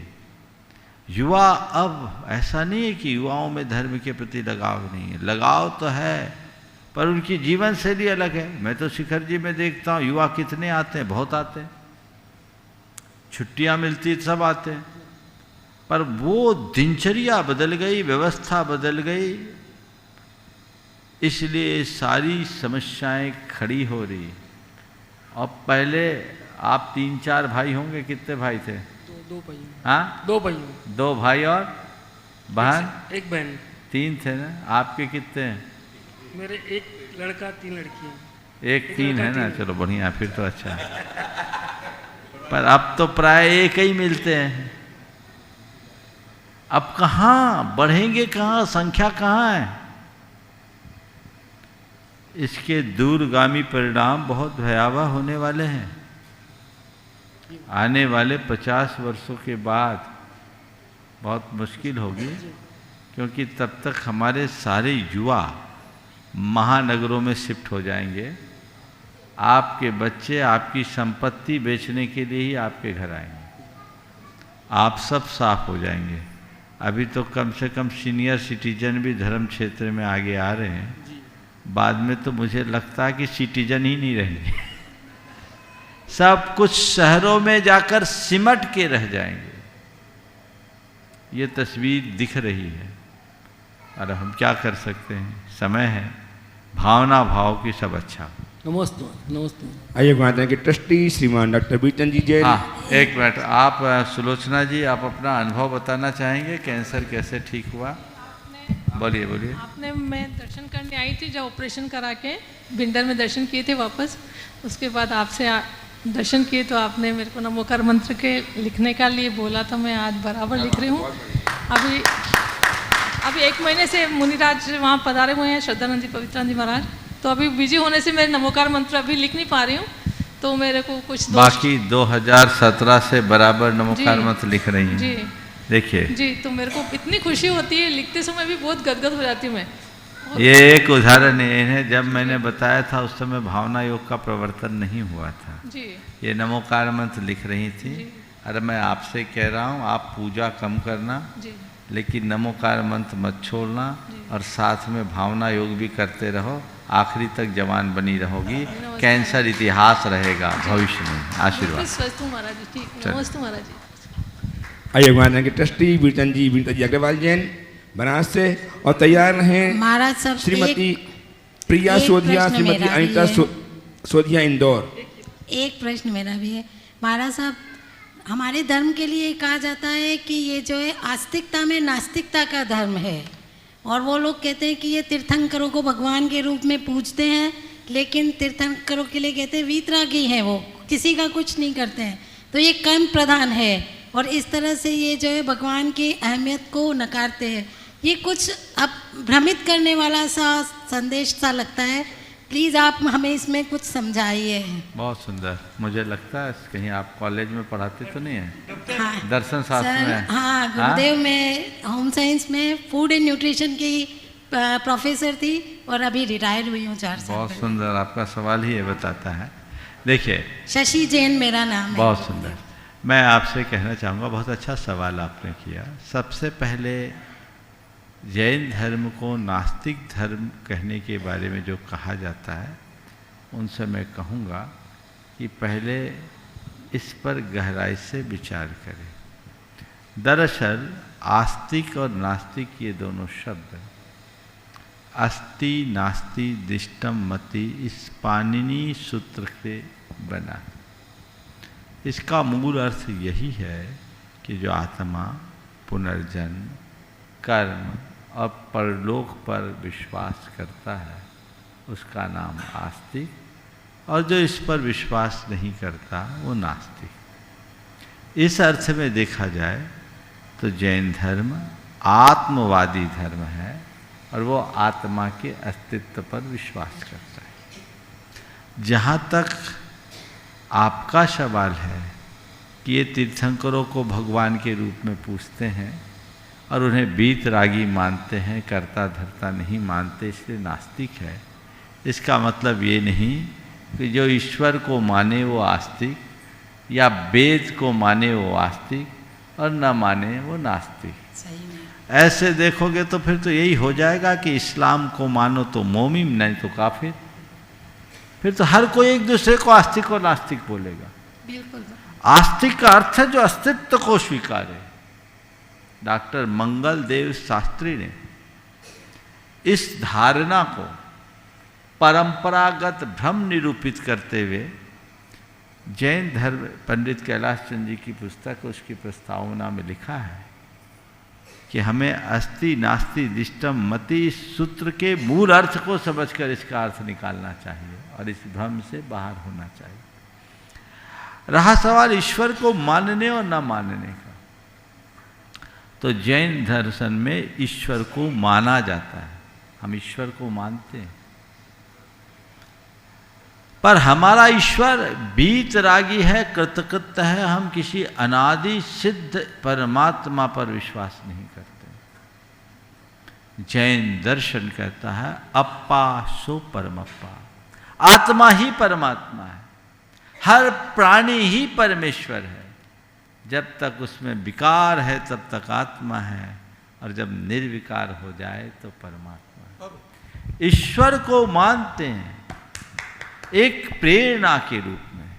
युवा अब ऐसा नहीं है कि युवाओं में धर्म के प्रति लगाव नहीं है, लगाव तो है, पर उनकी जीवन शैली अलग है। मैं तो शिखर जी में देखता हूँ युवा कितने आते हैं, बहुत आते हैं। छुट्टियां मिलती तो सब आते हैं, पर वो दिनचर्या बदल गई, व्यवस्था बदल गई, इसलिए सारी समस्याएं खड़ी हो रही। अब पहले आप 3-4 भाई होंगे, कितने भाई थे? दो भाई। हाँ, 2 भाई। 2 भाई और बहन? एक बहन। 3 थे ना? आपके कितने हैं? मेरे 1 लड़का 3 लड़कियां। 1 3 है ना, चलो बढ़िया, फिर तो अच्छा है। पर अब तो प्राय एक ही मिलते हैं। अब कहाँ बढ़ेंगे, कहाँ, संख्या कहाँ है? इसके दूरगामी परिणाम बहुत भयावह होने वाले हैं। आने वाले 50 वर्षों के बाद बहुत मुश्किल होगी, क्योंकि तब तक हमारे सारे युवा महानगरों में शिफ्ट हो जाएंगे। आपके बच्चे आपकी संपत्ति बेचने के लिए ही आपके घर आएंगे। आप सब साफ हो जाएंगे। अभी तो कम से कम सीनियर सिटीजन भी धर्म क्षेत्र में आगे आ रहे हैं, बाद में तो मुझे लगता है कि सिटीजन ही नहीं रहेंगे। सब कुछ शहरों में जाकर सिमट के रह जाएंगे। ये तस्वीर दिख रही है, और हम क्या कर सकते हैं? समय है, भावना भाव की सब अच्छा। नमस्ते नमस्ते। आइए गुणाते हैं कि ट्रस्टी श्रीमान डॉक्टर बीरचंद जी जैन। हाँ, एक मिनट, आप सुलोचना जी, आप अपना अनुभव बताना चाहेंगे, कैंसर कैसे ठीक हुआ? बोलिए बोलिए। आपने, मैं दर्शन करने आई थी जब ऑपरेशन करा के बिंडर में दर्शन किए थे वापस, उसके बाद आपसे दर्शन किए तो आपने मेरे को नमोकार मंत्र के लिखने का लिए बोला, तो मैं आज बराबर लिख रही हूँ। अभी 1 महीने से मुनिराज वहाँ पधारे हुए हैं, श्रद्धानंद जी, पवित्रानंद जी महाराज, तो अभी बिजी होने से मेरे नमोकार मंत्र अभी लिख नहीं पा रही हूँ, तो मेरे को कुछ बाकी 2017 से बराबर नमोकार मंत्र लिख रही हैं। जी देखिए जी, तो मेरे को इतनी खुशी होती है, लिखते समय भी बहुत गदगद हो जाती हूँ मैं। ये एक उदाहरण है। इन्हें जब मैंने बताया था उस समय भावना योग का प्रवर्तन नहीं हुआ था जी। ये नमोकार मंत्र लिख रही थी। अरे मैं आपसे कह रहा हूँ, आप पूजा कम करना जी, लेकिन नमोकार मंत्र मत छोड़ना, और साथ में भावना योग भी करते रहो, आखिरी तक जवान बनी रहोगी। कैंसर इतिहास रहेगा भविष्य में। आशीर्वाद। स्वस्थ हूँ महाराज जी। ठीक, नमस्ते महाराज जी। आइए गुणाते हैं कि ट्रस्टी बीरचंद जी, बीरचंद जी अग्रवाल जैन बनारस से, और तैयार रहें महाराज सब श्रीमती प्रिया सोधिया, श्रीमती अनिता सोधिया इंदौर। एक प्रश्न मेरा भी है महाराज साहब। हमारे धर्म के लिए कहा जाता है कि ये जो है आस्तिकता में नास्तिकता का धर्म है, और वो लोग कहते हैं कि ये तीर्थंकरों को भगवान के रूप में पूजते हैं, लेकिन तीर्थंकरों के लिए कहते हैं वीतरागी हैं, वो किसी का कुछ नहीं करते हैं, तो ये कर्म प्रधान है, और इस तरह से ये जो है भगवान की अहमियत को नकारते हैं। ये कुछ अब भ्रमित करने वाला सा संदेश सा लगता है। प्लीज़ आप हमें इसमें कुछ समझाइए। बहुत सुंदर। मुझे लगता है कहीं आप कॉलेज में पढ़ाते तो नहीं है? हाँ, दर्शन शास्त्र में? हाँ, गुरुदेव में होम साइंस में फूड एंड न्यूट्रिशन की प्रोफेसर थी, और अभी रिटायर हुई हूँ 4 साल। बहुत सुंदर, आपका सवाल ही ये बताता है। देखिए, शशि जैन मेरा नाम है। बहुत सुंदर। मैं आपसे कहना चाहूँगा, बहुत अच्छा सवाल आपने किया। सबसे पहले जैन धर्म को नास्तिक धर्म कहने के बारे में जो कहा जाता है, उनसे मैं कहूँगा कि पहले इस पर गहराई से विचार करें। दरअसल आस्तिक और नास्तिक ये दोनों शब्द अस्ति नास्ति दिष्टम मति इस पाणिनि सूत्र से बना। इसका मूल अर्थ यही है कि जो आत्मा पुनर्जन्म, कर्म और परलोक पर विश्वास करता है उसका नाम आस्तिक, और जो इस पर विश्वास नहीं करता वो नास्तिक। इस अर्थ में देखा जाए तो जैन धर्म आत्मवादी धर्म है, और वो आत्मा के अस्तित्व पर विश्वास करता है। जहाँ तक आपका सवाल है कि ये तीर्थंकरों को भगवान के रूप में पूजते हैं और उन्हें वीतरागी मानते हैं, कर्ता धर्ता नहीं मानते, इसलिए नास्तिक है, इसका मतलब ये नहीं कि जो ईश्वर को माने वो आस्तिक, या वेद को माने वो आस्तिक और न माने वो नास्तिक। ऐसे देखोगे तो फिर तो यही हो जाएगा कि इस्लाम को मानो तो मोमिन, नहीं तो काफिर। फिर तो हर कोई एक दूसरे को आस्तिक और नास्तिक बोलेगा। बिल्कुल। आस्तिक का अर्थ है जो अस्तित्व को स्वीकारे। डॉक्टर मंगल देव शास्त्री ने इस धारणा को परंपरागत भ्रम निरूपित करते हुए जैन धर्म पंडित कैलाश चंद जी की पुस्तक उसकी प्रस्तावना में लिखा है कि हमें अस्ति नास्ति दिष्टम मति इस सूत्र के मूल अर्थ को समझकर इसका अर्थ निकालना चाहिए और इस भ्रम से बाहर होना चाहिए। रहा सवाल ईश्वर को मानने और न मानने का, तो जैन दर्शन में ईश्वर को माना जाता है, हम ईश्वर को मानते हैं, पर हमारा ईश्वर बीतरागी है, कृतकृत्य है। हम किसी अनादि सिद्ध परमात्मा पर विश्वास नहीं करते। जैन दर्शन कहता है अप्पा सो परमप्पा, आत्मा ही परमात्मा है, हर प्राणी ही परमेश्वर है। जब तक उसमें विकार है तब तक आत्मा है, और जब निर्विकार हो जाए तो परमात्मा है। ईश्वर को मानते हैं एक प्रेरणा के रूप में,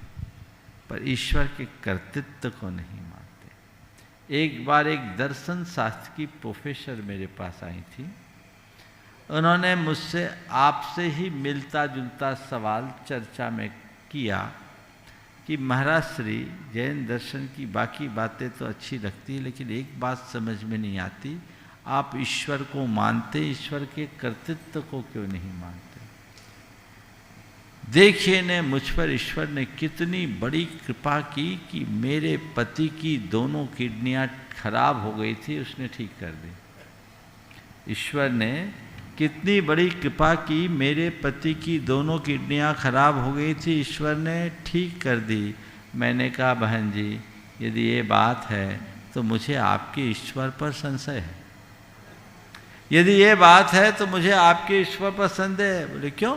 पर ईश्वर के कर्तृत्व को नहीं मानते। एक बार एक दर्शन शास्त्र की प्रोफेसर मेरे पास आई थी। उन्होंने मुझसे आपसे ही मिलता जुलता सवाल चर्चा में किया कि महाराज श्री जैन दर्शन की बाकी बातें तो अच्छी लगती है, लेकिन एक बात समझ में नहीं आती, आप ईश्वर को मानते, ईश्वर के कर्तृत्व को क्यों नहीं मानते? देखिए ने मुझ पर ईश्वर ने कितनी बड़ी कृपा की कि मेरे पति की दोनों किडनियां खराब हो गई थी, उसने ठीक कर दी। ईश्वर ने कितनी बड़ी कृपा की, मेरे पति की दोनों किडनियां खराब हो गई थी, ईश्वर ने ठीक कर दी। मैंने कहा बहन जी यदि ये बात है तो मुझे आपके ईश्वर पर संशय है। यदि ये बात है तो मुझे आपके ईश्वर पर संदेह है। बोले क्यों?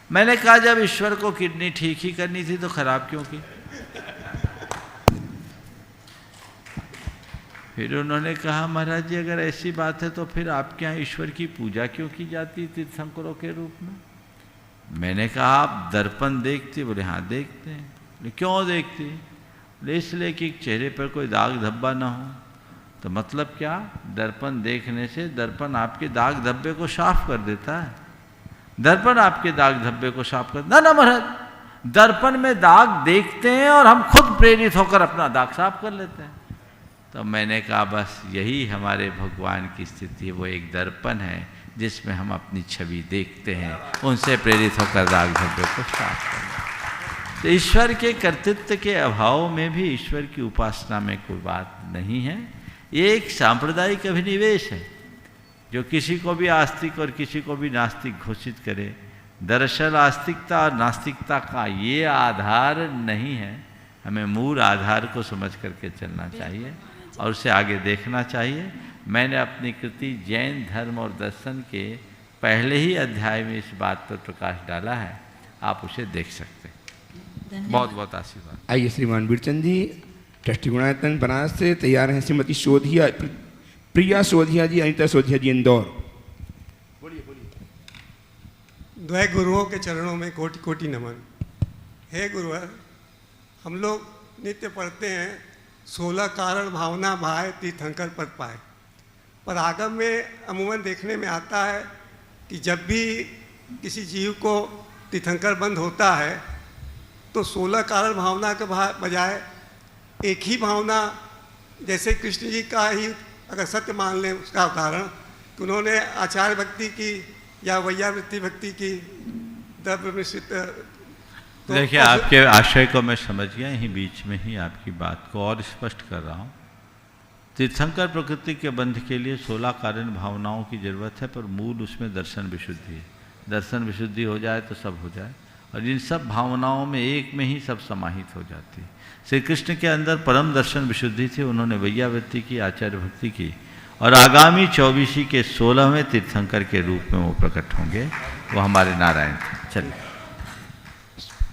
मैंने कहा जब ईश्वर को किडनी ठीक ही करनी थी तो खराब क्यों की? फिर उन्होंने कहा महाराज जी अगर ऐसी बात है तो फिर आपके यहाँ ईश्वर की पूजा क्यों की जाती तीर्थंकरों के रूप में? मैंने कहा आप दर्पण देखते? बोले हाँ देखते हैं। बोले क्यों देखते? बोले इसलिए कि चेहरे पर कोई दाग धब्बा ना हो। तो मतलब क्या? दर्पण देखने से दर्पण आपके दाग धब्बे को साफ कर देता है। दर्पण आपके दाग धब्बे को साफ कर ना महाराज, दर्पण में दाग देखते हैं और हम खुद प्रेरित होकर अपना दाग साफ कर लेते हैं। तो मैंने कहा बस यही हमारे भगवान की स्थिति है, वो एक दर्पण है जिसमें हम अपनी छवि देखते हैं, उनसे प्रेरित होकर दाग धब्बे को साफ करते हैं। तो ईश्वर के कर्तृत्व के अभाव में भी ईश्वर की उपासना में कोई बात नहीं है। ये एक सांप्रदायिक अभिनिवेश है जो किसी को भी आस्तिक और किसी को भी नास्तिक घोषित करे। दरअसल आस्तिकता और नास्तिकता का ये आधार नहीं है। हमें मूल आधार को समझ करके चलना चाहिए और उसे आगे देखना चाहिए। मैंने अपनी कृति जैन धर्म और दर्शन के पहले ही अध्याय में इस बात पर प्रकाश डाला है, आप उसे देख सकते हैं। बहुत बहुत आशीर्वाद। आइए श्रीमान बीरचंद जी ट्रस्टी गुणायतन बनारस से तैयार हैं। श्रीमती सोधिया प्रिया सोधिया जी, अनिता सोधिया जी इंदौर। बोलिए बोलिए। द्वय गुरुओं के चरणों में कोटि कोटि नमन। हे गुरुवर, हम लोग नित्य पढ़ते हैं 16 कारण भावना भाए तीर्थंकर पद पाए, पर आगम में अमूमन देखने में आता है कि जब भी किसी जीव को तीर्थंकर बंद होता है तो 16 कारण भावना के बजाय एक ही भावना, जैसे कृष्ण जी का ही अगर सत्य मान लें उसका उदाहरण कि उन्होंने आचार्य भक्ति की या वैयावृत्ति भक्ति की, द्रव्य मिश्रित। तो देखिए आपके आशय को मैं समझ गया, यहीं बीच में ही आपकी बात को और स्पष्ट कर रहा हूँ। तीर्थंकर प्रकृति के बंध के लिए 16 कारण भावनाओं की जरूरत है, पर मूल उसमें दर्शन विशुद्धि है। दर्शन विशुद्धि हो जाए तो सब हो जाए, और इन सब भावनाओं में एक में ही सब समाहित हो जाती है। श्री कृष्ण के अंदर परम दर्शन विशुद्धि थी, उन्होंने वैयावृत्ति की, आचार्य भक्ति की, और आगामी 24 के 16वें तीर्थंकर के रूप में वो प्रकट होंगे, वो हमारे नारायण थे। चलिए।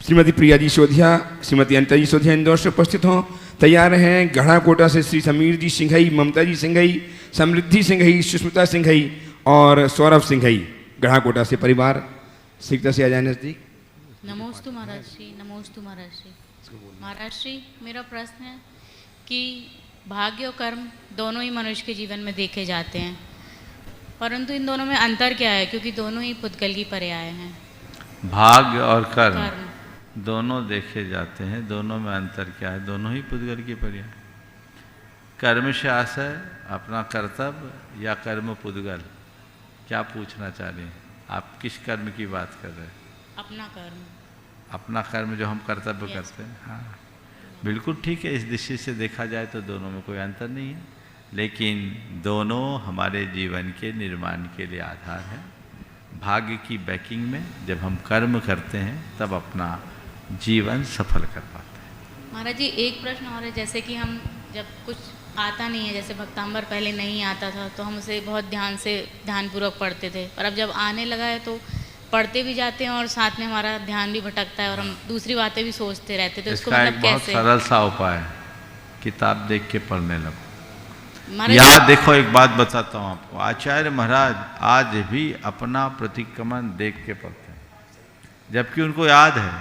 श्रीमती प्रिया जी सोधिया, श्रीमती अनिता जी सोधिया इंदौर से उपस्थित हों। तैयार हैं गढ़ा कोटा से श्री समीर जी सिंघई, ममता जी सिंघई, समृद्धि सिंघई, सुष्मिता सिंघई और सौरभ सिंघई। गढ़ा कोटा से परिवार शीघ्रता से आ जाए नजदीक। नमोस्तु महाराज श्री, नमोस्तु महाराज श्री। महाराज श्री, मेरा प्रश्न है कि भाग्य और कर्म दोनों ही मनुष्य के जीवन में देखे जाते हैं, परंतु इन दोनों में अंतर क्या है, क्योंकि दोनों ही पुद्गल की पर्याय हैं। भाग्य और कर्म दोनों देखे जाते हैं, दोनों में अंतर क्या है? दोनों ही पुद्गल की पर्याय। कर्म से आशय अपना कर्तव्य या कर्म पुद्गल, क्या पूछना चाह रहे हैं आप? किस कर्म की बात कर रहे हैं? अपना कर्म। अपना कर्म जो हम कर्तव्य करते हैं, हाँ बिल्कुल ठीक है। इस दृष्टि से देखा जाए तो दोनों में कोई अंतर नहीं है, लेकिन दोनों हमारे जीवन के निर्माण के लिए आधार है। भाग्य की बैकिंग में जब हम कर्म करते हैं तब अपना जीवन सफल कर पाते हैं। महाराज जी, एक प्रश्न और है, जैसे कि हम जब कुछ आता नहीं है, जैसे भक्तांबर पहले नहीं आता था तो हम उसे बहुत ध्यानपूर्वक पढ़ते थे, और अब जब आने लगा है तो पढ़ते भी जाते हैं और साथ में हमारा ध्यान भी भटकता है और हम दूसरी बातें भी सोचते रहते थे। इसका एक बहुत सरल सा उपाय है, किताब देख के पढ़ने लगो। याद देखो, एक बात बताता हूँ आपको, आचार्य महाराज आज भी अपना प्रतिक्रमण देख के पढ़ते हैं, जबकि उनको याद है,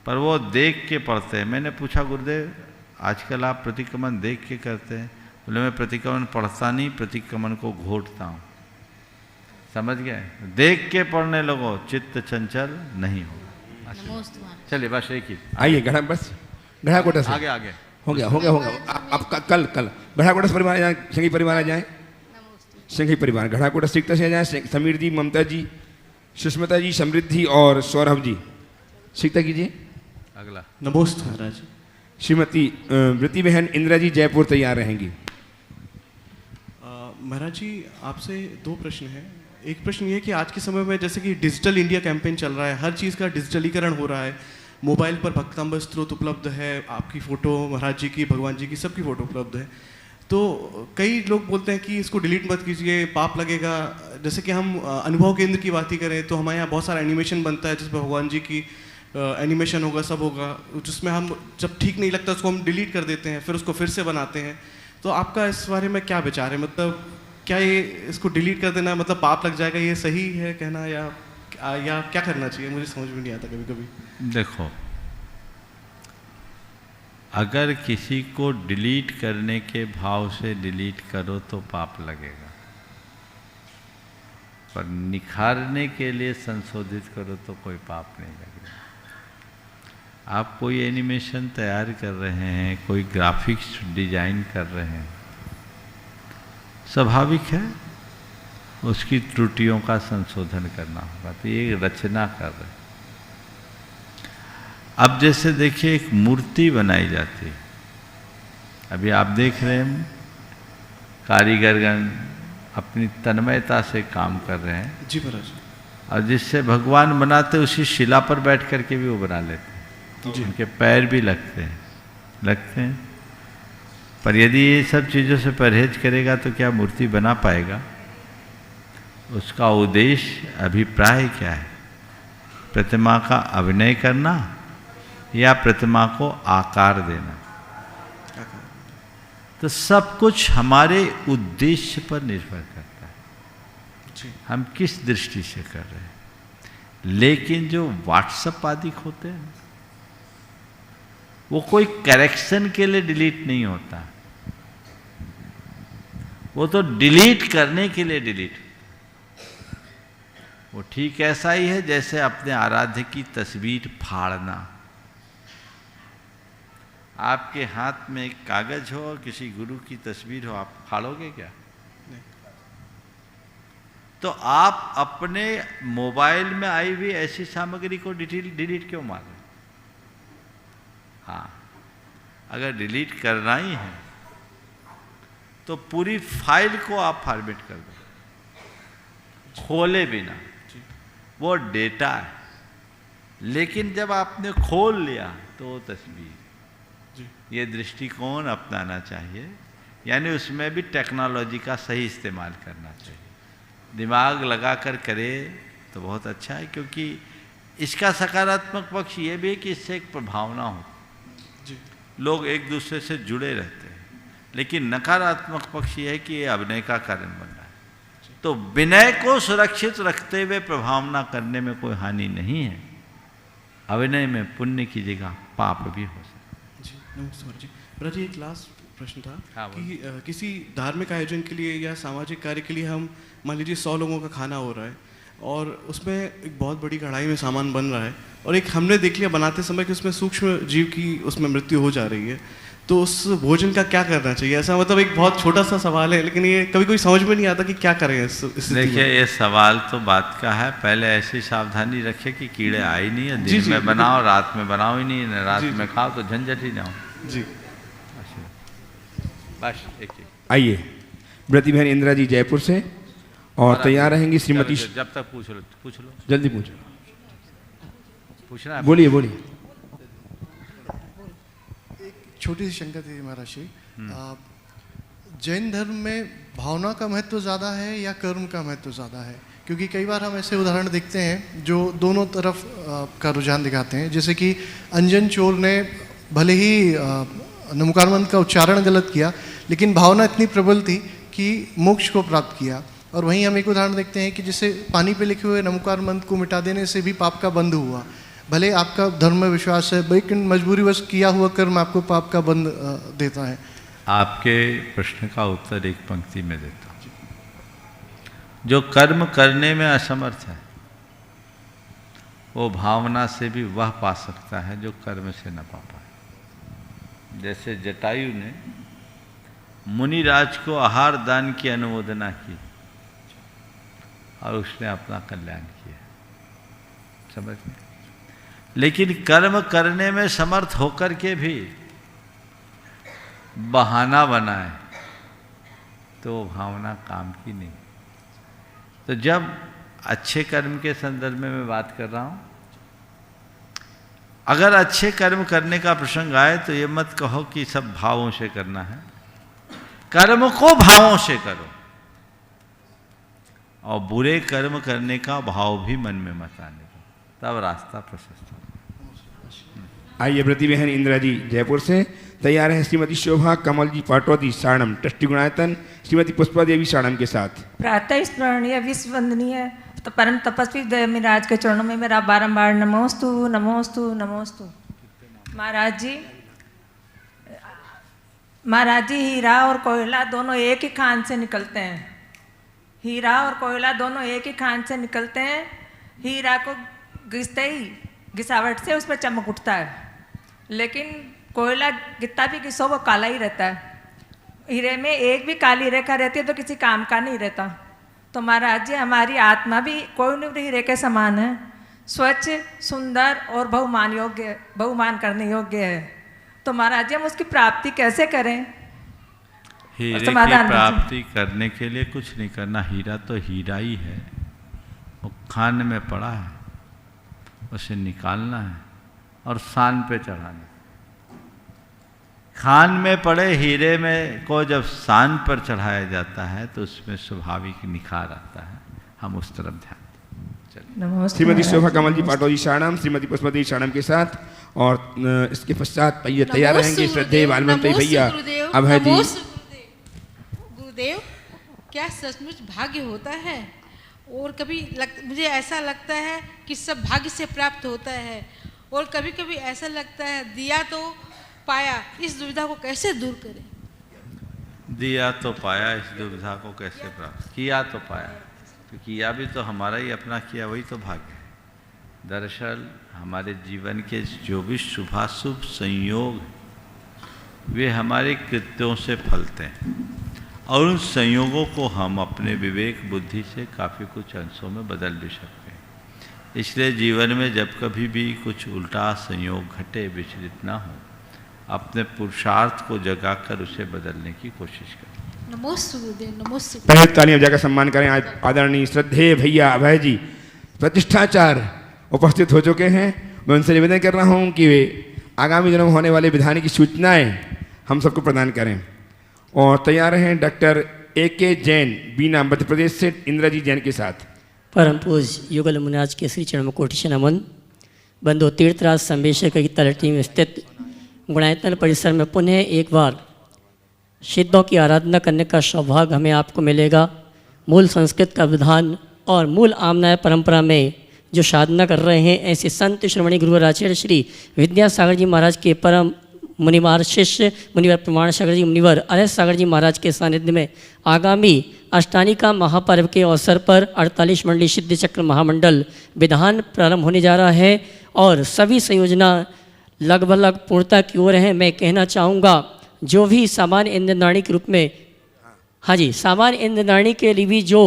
पर वो देख के पढ़ते हैं। मैंने पूछा, गुरुदेव आजकल आप प्रतिक्रमण देख के करते हैं? बोले मैं प्रतिक्रमण पढ़ता नहीं, प्रतिक्रमण को घोटता हूँ। समझ गए? देख के पढ़ने लगो, चित्त चंचल नहीं होगा। चलिए बस एक ही, आइए घड़ा, बस घड़ा कोटस आगे आगे हो गया अब कल घड़ा कोटस परिवार जाए, संघी परिवार जाए, संघी परिवार घड़ा कोटस सीखते से जाए। समीर जी, ममता जी, सुष्मिता जी, समृद्धि और सौरभ जी सीखता कीजिए। अगला नमोस्तु महाराज। श्रीमती वृत्ति बहन इंदिरा जी जयपुर तैयार रहेंगी। महाराज जी, आपसे दो प्रश्न हैं। एक प्रश्न ये कि आज के समय में जैसे कि डिजिटल इंडिया कैंपेन चल रहा है, हर चीज़ का डिजिटलीकरण हो रहा है, मोबाइल पर भक्तांबर स्त्रोत उपलब्ध है, आपकी फ़ोटो, महाराज जी की, भगवान जी की, सबकी फ़ोटो उपलब्ध है। तो कई लोग बोलते हैं कि इसको डिलीट मत कीजिए, पाप लगेगा। जैसे कि हम अनुभव केंद्र की बात ही करें तो हमारे यहाँ बहुत सारा एनिमेशन बनता है जिसमें भगवान जी की एनिमेशन होगा, सब होगा, जिसमें हम जब ठीक नहीं लगता उसको हम डिलीट कर देते हैं, फिर उसको फिर से बनाते हैं। तो आपका इस बारे में क्या विचार है? मतलब क्या ये इसको डिलीट कर देना मतलब पाप लग जाएगा, ये सही है कहना, या क्या करना चाहिए? मुझे समझ में नहीं आता कभी कभी। देखो, अगर किसी को डिलीट करने के भाव से डिलीट करो तो पाप लगेगा, पर निखारने के लिए संशोधित करो तो कोई पाप नहीं लगेगा। आप कोई एनिमेशन तैयार कर रहे हैं, कोई ग्राफिक्स डिजाइन कर रहे हैं, स्वाभाविक है उसकी त्रुटियों का संशोधन करना होगा, तो ये रचना कर रहे हैं। अब जैसे देखिए, एक मूर्ति बनाई जाती है, अभी आप देख रहे हैं कारीगरगण अपनी तन्मयता से काम कर रहे हैं। जी महाराज। और जिससे भगवान बनाते उसी शिला पर बैठ करके भी वो बना लेते हैं, उनके पैर भी लगते हैं। पर यदि ये सब चीज़ों से परहेज करेगा तो क्या मूर्ति बना पाएगा? उसका उद्देश्य, अभिप्राय क्या है? प्रतिमा का अभिनय करना या प्रतिमा को आकार देना? तो सब कुछ हमारे उद्देश्य पर निर्भर करता है, हम किस दृष्टि से कर रहे हैं। लेकिन जो व्हाट्सएप आदि होते हैं वो कोई करेक्शन के लिए डिलीट नहीं होता, वो तो डिलीट करने के लिए डिलीट। वो ठीक ऐसा ही है जैसे अपने आराध्य की तस्वीर फाड़ना। आपके हाथ में एक कागज हो और किसी गुरु की तस्वीर हो, आप फाड़ोगे क्या? तो आप अपने मोबाइल में आई हुई ऐसी सामग्री को डिलीट क्यों मार रहे? हाँ, अगर डिलीट करना ही है तो पूरी फाइल को आप फॉर्मेट कर दो, खोले बिना। वो डेटा है, लेकिन जब आपने खोल लिया तो वो तस्वीर। ये दृष्टिकोण अपनाना चाहिए, यानी उसमें भी टेक्नोलॉजी का सही इस्तेमाल करना चाहिए। दिमाग लगा कर करे तो बहुत अच्छा है, क्योंकि इसका सकारात्मक पक्ष ये भी है कि इससे एक प्रभावना हो, लोग एक दूसरे से जुड़े रहते हैं। लेकिन नकारात्मक पक्ष ये है कि ये अभिनय का कारण बन रहा है। तो विनय को सुरक्षित रखते हुए प्रभावना करने में कोई हानि नहीं है। अभिनय में पुण्य की जगह पाप भी हो सकता जी नमस्ते महाराज जी। महाराज जी एक लास्ट प्रश्न था हाँ, कि किसी धार्मिक आयोजन के लिए या सामाजिक कार्य के लिए हम मान लीजिए 100 लोगों का खाना हो रहा है और उसमें एक बहुत बड़ी कढ़ाई में सामान बन रहा है और एक हमने देख लिया बनाते समय कि उसमें सूक्ष्म जीव की उसमें मृत्यु हो जा रही है, तो उस भोजन का क्या करना चाहिए? ऐसा मतलब एक बहुत छोटा सा सवाल है, लेकिन ये कभी कोई समझ में नहीं आता कि क्या करें इस स्थिति में। देखिए ये सवाल तो बात का है, पहले ऐसी सावधानी रखे कि कीड़े आए नहीं है, दिन में बनाओ रात में बनाओ ही नहीं, रात में खाओ तो झंझट ही ना हो। जी बस एक चीज। आइए व्रती बहन इंदिरा जी जयपुर से और तैयार रहेंगी श्रीमती। जब तक पूछ लो जल्दी पूछो, पूछना है। बोलिए बोलिए। एक छोटी सी शंका थी महाराज जी, जैन धर्म में भावना का महत्व ज़्यादा है या कर्म का महत्व ज़्यादा है? क्योंकि कई बार हम ऐसे उदाहरण देखते हैं जो दोनों तरफ का रुझान दिखाते हैं, जैसे कि अंजन चोर ने भले ही नमोकारमंत्र का उच्चारण गलत किया लेकिन भावना इतनी प्रबल थी कि मोक्ष को प्राप्त किया। और वहीं हम एक उदाहरण देखते हैं कि जिसे पानी पे लिखे हुए नमोकार मंत्र को मिटा देने से भी पाप का बंध हुआ। भले आपका धर्म में विश्वास है लेकिन मजबूरीवश किया हुआ कर्म आपको पाप का बंध देता है। आपके प्रश्न का उत्तर एक पंक्ति में देता हूँ। जो कर्म करने में असमर्थ है वो भावना से भी वह पा सकता है जो कर्म से न पा पाए। जैसे जटायु ने मुनिराज को आहार दान की अनुमोदना की और उसने अपना कल्याण किया, समझ में। लेकिन कर्म करने में समर्थ होकर के भी बहाना बनाए तो भावना काम की नहीं। तो जब अच्छे कर्म के संदर्भ में मैं बात कर रहा हूं, अगर अच्छे कर्म करने का प्रसंग आए तो ये मत कहो कि सब भावों से करना है, कर्म को भावों से करो और बुरे कर्म करने का भाव भी मन में मत आने दो, तब रास्ता प्रशस्त हो। आइए व्रती बहन इंदिरा जी जयपुर से तैयार हैं श्रीमती शोभा कमल जी पाटौदी साणम ट्रस्टी गुणायतन, श्रीमती पुष्पा देवी साणम के साथ। प्रातः स्मरणीय विश्व वंदनीय तो परम तपस्वी दयामिराज के चरणों में मेरा बारंबार नमोस्तु नमोस्तु नमोस्तु। महाराज जी हीरा और कोयला दोनों एक ही खान से निकलते हैं। हीरा और कोयला दोनों एक ही खान से निकलते हैं। हीरा को घिसते ही घिसावट से उस पर चमक उठता है, लेकिन कोयला कितना भी घिसो वो काला ही रहता है। हीरे में एक भी काली रेखा रहती है तो किसी काम का नहीं रहता। तो महाराज जी हमारी आत्मा भी कोई नहीं हीरे के समान है, स्वच्छ सुंदर और बहुमान करने योग्य है। तो महाराज जी हम उसकी प्राप्ति कैसे करें? हीरे की प्राप्ति करने के लिए कुछ नहीं करना, हीरा तो हीरा ही है, वो खान में पड़ा है, उसे निकालना है और शान पे चढ़ाना। खान में पड़े हीरे में को जब शान पर चढ़ाया जाता है तो उसमें स्वाभाविक निखार आता है। हम उस तरफ ध्यान दें। श्रीमती शोभा कमल जी पाटौदी साणम, श्रीमति पुष्पा देवी साणम के साथ और इसके पश्चात तैयार रहेंगे श्रद्धेय वाल्मीकि भैया अभय जी। गुरुदेव, क्या सचमुच भाग्य होता है? और कभी मुझे ऐसा लगता है कि सब भाग्य से प्राप्त होता है, और कभी कभी ऐसा लगता है दिया तो पाया, इस दुविधा को कैसे दूर करें? दिया तो पाया, इस दुविधा को कैसे प्राप्त किया तो पाया, क्योंकि किया भी तो हमारा ही अपना किया, वही तो भाग्य है। दरअसल हमारे जीवन के जो भी शुभाशुभ संयोग वे हमारे कृत्यों से फलते हैं और उन संयोगों को हम अपने विवेक बुद्धि से काफ़ी कुछ अंशों में बदल भी सकते हैं। इसलिए जीवन में जब कभी भी कुछ उल्टा संयोग घटे, विचलित ना हो, अपने पुरुषार्थ को जगाकर उसे बदलने की कोशिश करें। नमोस्तु गुरुदेव, नमोस्तु। पहले तालियां बजाकर सम्मान करें आदरणीय श्रद्धेय भैया अभय जी, प्रतिष्ठाचार्य उपस्थित हो चुके हैं। मैं उनसे निवेदन कर रहा हूं कि वे आगामी दिनों में होने वाले विधान की सूचनाएं हम सबको प्रदान करें। और तैयार हैं डॉक्टर A.K. जैन बीना मध्य प्रदेश से इंदिरा जी जैन के साथ। परम पूज्य युगल मुनिराज के श्री चरण में कोटि से नमन। बंधु तीर्थराज संवेशक की तलहटी में स्थित गुणायतन परिसर में पुनः एक बार सिद्धों की आराधना करने का सौभाग्य हमें आपको मिलेगा। मूल संस्कृत का विधान और मूल आमनाय परंपरा में जो साधना कर रहे हैं, ऐसे संत श्रमणी गुरुवर आचार्य श्री विद्यासागर जी महाराज के परम मुनिवार शिष्य मुनिवर प्रमाण सागर जी मुनिवर अरहत सागर जी महाराज के सानिध्य में आगामी अष्टानिका महापर्व के अवसर पर 48 मंडली सिद्ध चक्र महामंडल विधान प्रारंभ होने जा रहा है और सभी संयोजना लगभग पूर्णता की ओर है। मैं कहना चाहूँगा जो भी सामान्य इंद्रनाणी के रूप में, हाँ जी, सामान्य इंद्रनाणी के लिए भी जो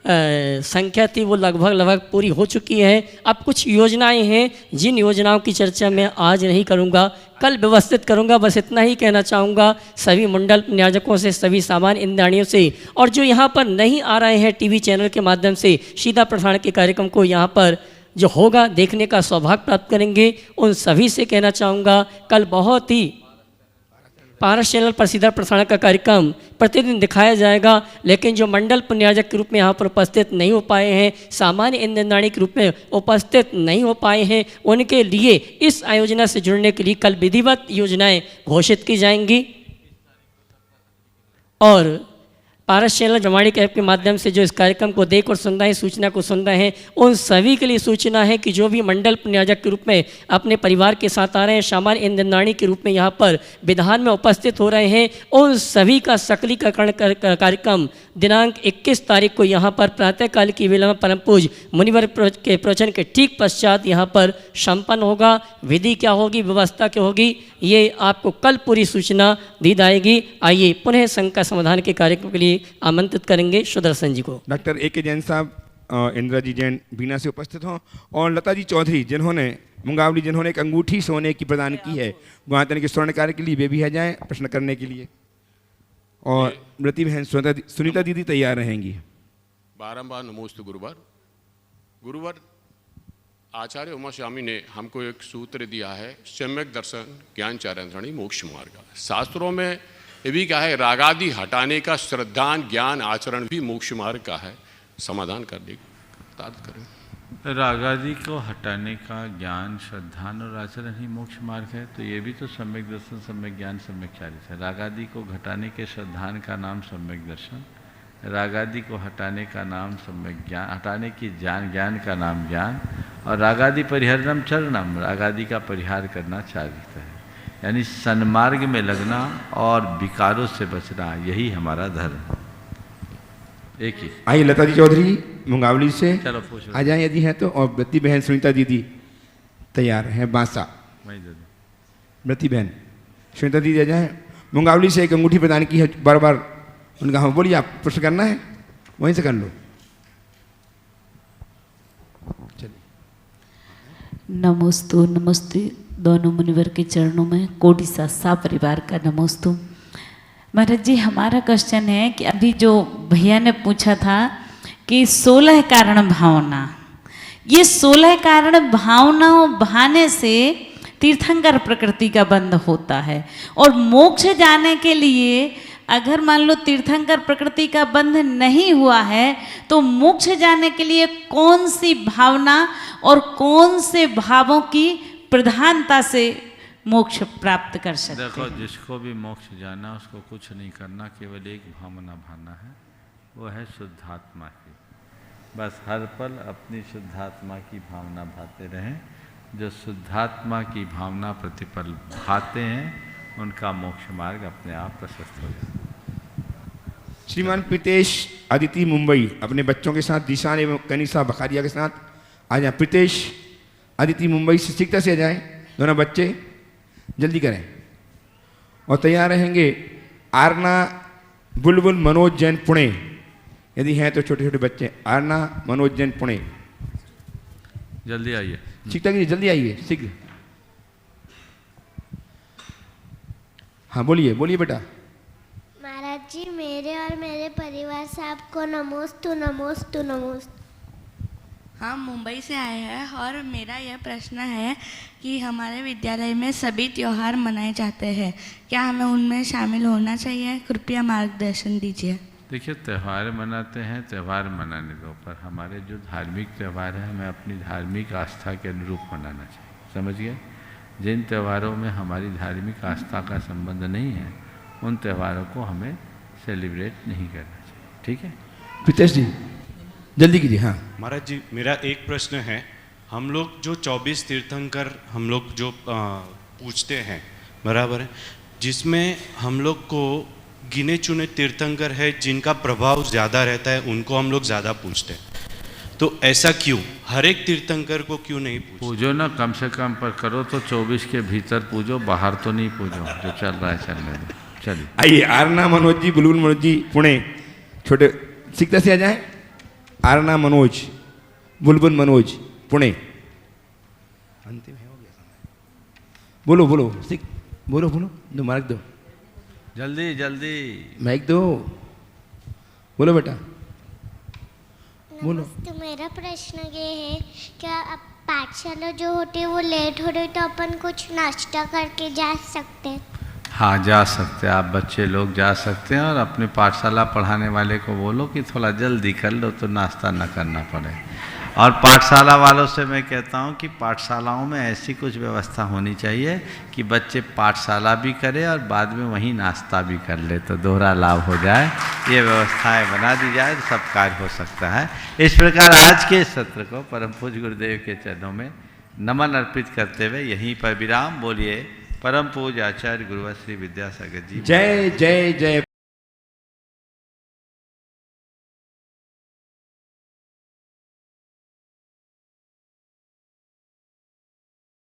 संख्या थी वो लगभग पूरी हो चुकी है। अब कुछ योजनाएं हैं जिन योजनाओं की चर्चा मैं आज नहीं करूंगा, कल व्यवस्थित करूंगा। बस इतना ही कहना चाहूँगा सभी मंडल न्याजकों से, सभी सामान्य इंद्राणियों से, और जो यहाँ पर नहीं आ रहे हैं टीवी चैनल के माध्यम से सीधा प्रसारण के कार्यक्रम को यहाँ पर जो होगा देखने का सौभाग्य प्राप्त करेंगे, उन सभी से कहना चाहूँगा कल बहुत ही पारस चैनल पर सीधा प्रसारण का कार्यक्रम प्रतिदिन दिखाया जाएगा। लेकिन जो मंडल पुण्याजक के रूप में यहाँ पर उपस्थित नहीं हो पाए हैं, सामान्य इंद्रनाणी के रूप में उपस्थित नहीं हो पाए हैं, उनके लिए इस आयोजना से जुड़ने के लिए कल विधिवत योजनाएं घोषित की जाएंगी। और पारस चैनल प्रमाणिक ऐप के माध्यम से जो इस कार्यक्रम को देख और सुन रहे हैं, सूचना को सुन रहे हैं, उन सभी के लिए सूचना है कि जो भी मंडल पुण्याजक के रूप में अपने परिवार के साथ आ रहे हैं, सामान्य इंद्रनाणी के रूप में यहाँ पर विधान में उपस्थित हो रहे हैं, उन सभी का सकलीकरण कार्यक्रम दिनांक 21 तारीख को यहाँ पर प्रातःकाल की वेला में परम पूज मुनिवर के प्रवचन के ठीक पश्चात यहाँ पर संपन्न होगा। विधि क्या होगी, व्यवस्था क्या होगी, ये आपको कल पूरी सूचना दी जाएगी। आइए पुनः शंका समाधान के कार्यक्रम के लिए आमंत्रित करेंगे सुदर्शन जी को। Doctor A.K. जैन साहब इंदिरा जी जैन बीना से उपस्थित हों, और लता जी चौधरी जिन्होंने मुंगावली जिन्होंने एक अंगूठी सोने की प्रदान की है गुणातन के स्वर्ण कार्य के लिए, वे भी आ जाएँ प्रश्न करने के लिए। और मृति बहन सुनीता दीदी तैयार रहेंगी। बारंबार नमोस्तु गुरुवर। गुरुवर आचार्य उमा स्वामी ने हमको एक सूत्र दिया है, सम्यक दर्शन ज्ञान चारण मोक्ष मार्ग। शास्त्रों में ये भी कहा है रागादि हटाने का श्रद्धान ज्ञान आचरण भी मोक्ष मार्ग का है। समाधान करने करें। रागादि को हटाने का ज्ञान श्रद्धान और आचरण ही मोक्ष मार्ग है, तो ये भी तो सम्यक दर्शन सम्यक ज्ञान सम्यक चारित है। रागादि को घटाने के श्रद्धान का नाम सम्यक दर्शन, रागादि को हटाने का नाम सम्यक ज्ञान, हटाने की ज्ञान का नाम ज्ञान, और रागादि परिहरणम चरणम, रागादि का परिहार करना चारित है। यानी सन्मार्ग में लगना और विकारों से बचना, यही हमारा धर्म। एक ही आइए लता जी चौधरी मुंगावली से चलो पूछो आ जाए यदि है तो, और मृति बहन सुनीता दीदी तैयार है बांसा। मृति बहन सुनीता दीदी आ जाए। मुंगावली से एक अंगूठी प्रदान की है, बार बार उनका हम बोलिए आप प्रश्न करना है वहीं से कर लो। नमोस्तु नमस्ते दोनों मुनिवर के चरणों में कोटि सा परिवार का नमोस्तु। महाराज जी हमारा क्वेश्चन है कि अभी जो भैया ने पूछा था कि 16 कारण भावना, ये 16 कारण भावनाओं बहाने से तीर्थंकर प्रकृति का बंध होता है, और मोक्ष जाने के लिए अगर मान लो तीर्थंकर प्रकृति का बंध नहीं हुआ है तो मोक्ष जाने के लिए कौन सी भावना और कौन से भावों की प्रधानता से मोक्ष प्राप्त कर सकते हैं? देखो, जिसको भी मोक्ष जाना उसको कुछ नहीं करना, केवल एक भावना भाना है, वो है शुद्धात्मा की। बस हर पल अपनी शुद्धात्मा की भावना भाते रहें। जो शुद्धात्मा की भावना प्रतिपल भाते हैं उनका मोक्ष मार्ग अपने आप प्रशस्त हो जाता है। श्रीमान प्रीतेश अदिति मुंबई अपने बच्चों के साथ, दिशान एवं कनिषा बखारिया के साथ आ जाए। प्रीतेश अदिति मुंबई से शीघ्रता से आ जाए, दोनों बच्चे जल्दी करें। और तैयार रहेंगे आरना बुलबुल मनोज जैन पुणे, यदि हैं तो छोटे छोटे बच्चे। आरना मनोज जैन पुणे, जल्दी आइए। शीघ्रता कीजिए, जल्दी आइए शीघ्र। हाँ बोलिए बोलिए बेटा। महाराज जी मेरे और मेरे परिवार से आपको नमोस्तु नमोस्तु नमोस्तु। हम मुंबई से आए हैं और मेरा यह प्रश्न है कि हमारे विद्यालय में सभी त्यौहार मनाए जाते हैं, क्या हमें उनमें शामिल होना चाहिए? कृपया मार्गदर्शन दीजिए। देखिए, त्यौहार मनाते हैं, त्यौहार मनाने दो, पर हमारे जो धार्मिक त्यौहार है हमें अपनी धार्मिक आस्था के अनुरूप मनाना चाहिए। समझिए, जिन त्यौहारों में हमारी धार्मिक आस्था का संबंध नहीं है उन त्यौहारों को हमें सेलिब्रेट नहीं करना चाहिए। ठीक है प्रीतेश जी, जल्दी कीजिए। हाँ महाराज जी, मेरा एक प्रश्न है हम लोग जो 24 तीर्थंकर हम लोग जो पूछते हैं, बराबर है, जिसमें हम लोग को गिने चुने तीर्थंकर है जिनका प्रभाव ज़्यादा रहता है, उनको हम लोग ज़्यादा पूछते हैं। तो ऐसा क्यों? हर एक तीर्थंकर को क्यों नहीं पूजो ना, कम से कम पर करो तो 24 के भीतर पूजो, बाहर तो नहीं पूजो। जो चल रहा है चलने दो। चलिए आइए, आरना मनोज जी, बुलबुल मनोज जी, पुणे, छोटे सीखते से आ जाए। आरना मनोज, बुलबुल मनोज, पुणे। अंतिम है, हो गया समय। बोलो बोलो, सीख, बोलो बोलो, दो मार्क दो, जल्दी जल्दी माइक दो, बोलो बेटा बोलो। तो मेरा प्रश्न ये है, क्या अब पाठशाला जो होती है वो लेट हो रही तो अपन कुछ नाश्ता करके जा सकते हैं? हाँ, जा सकते हैं, आप बच्चे लोग जा सकते हैं और अपने पाठशाला पढ़ाने वाले को बोलो कि थोड़ा जल्दी कर लो तो नाश्ता न करना पड़े। और पाठशाला वालों से मैं कहता हूँ कि पाठशालाओं में ऐसी कुछ व्यवस्था होनी चाहिए कि बच्चे पाठशाला भी करें और बाद में वहीं नाश्ता भी कर ले, तो दोहरा लाभ हो जाए। ये व्यवस्थाएं बना दी जाए तो सब कार्य हो सकता है। इस प्रकार आज के सत्र को परम पूज्य गुरुदेव के चरणों में नमन अर्पित करते हुए यहीं पर विराम। बोलिए परम पूज्य आचार्य गुरुवर श्री विद्यासागर जी। जय जय जय।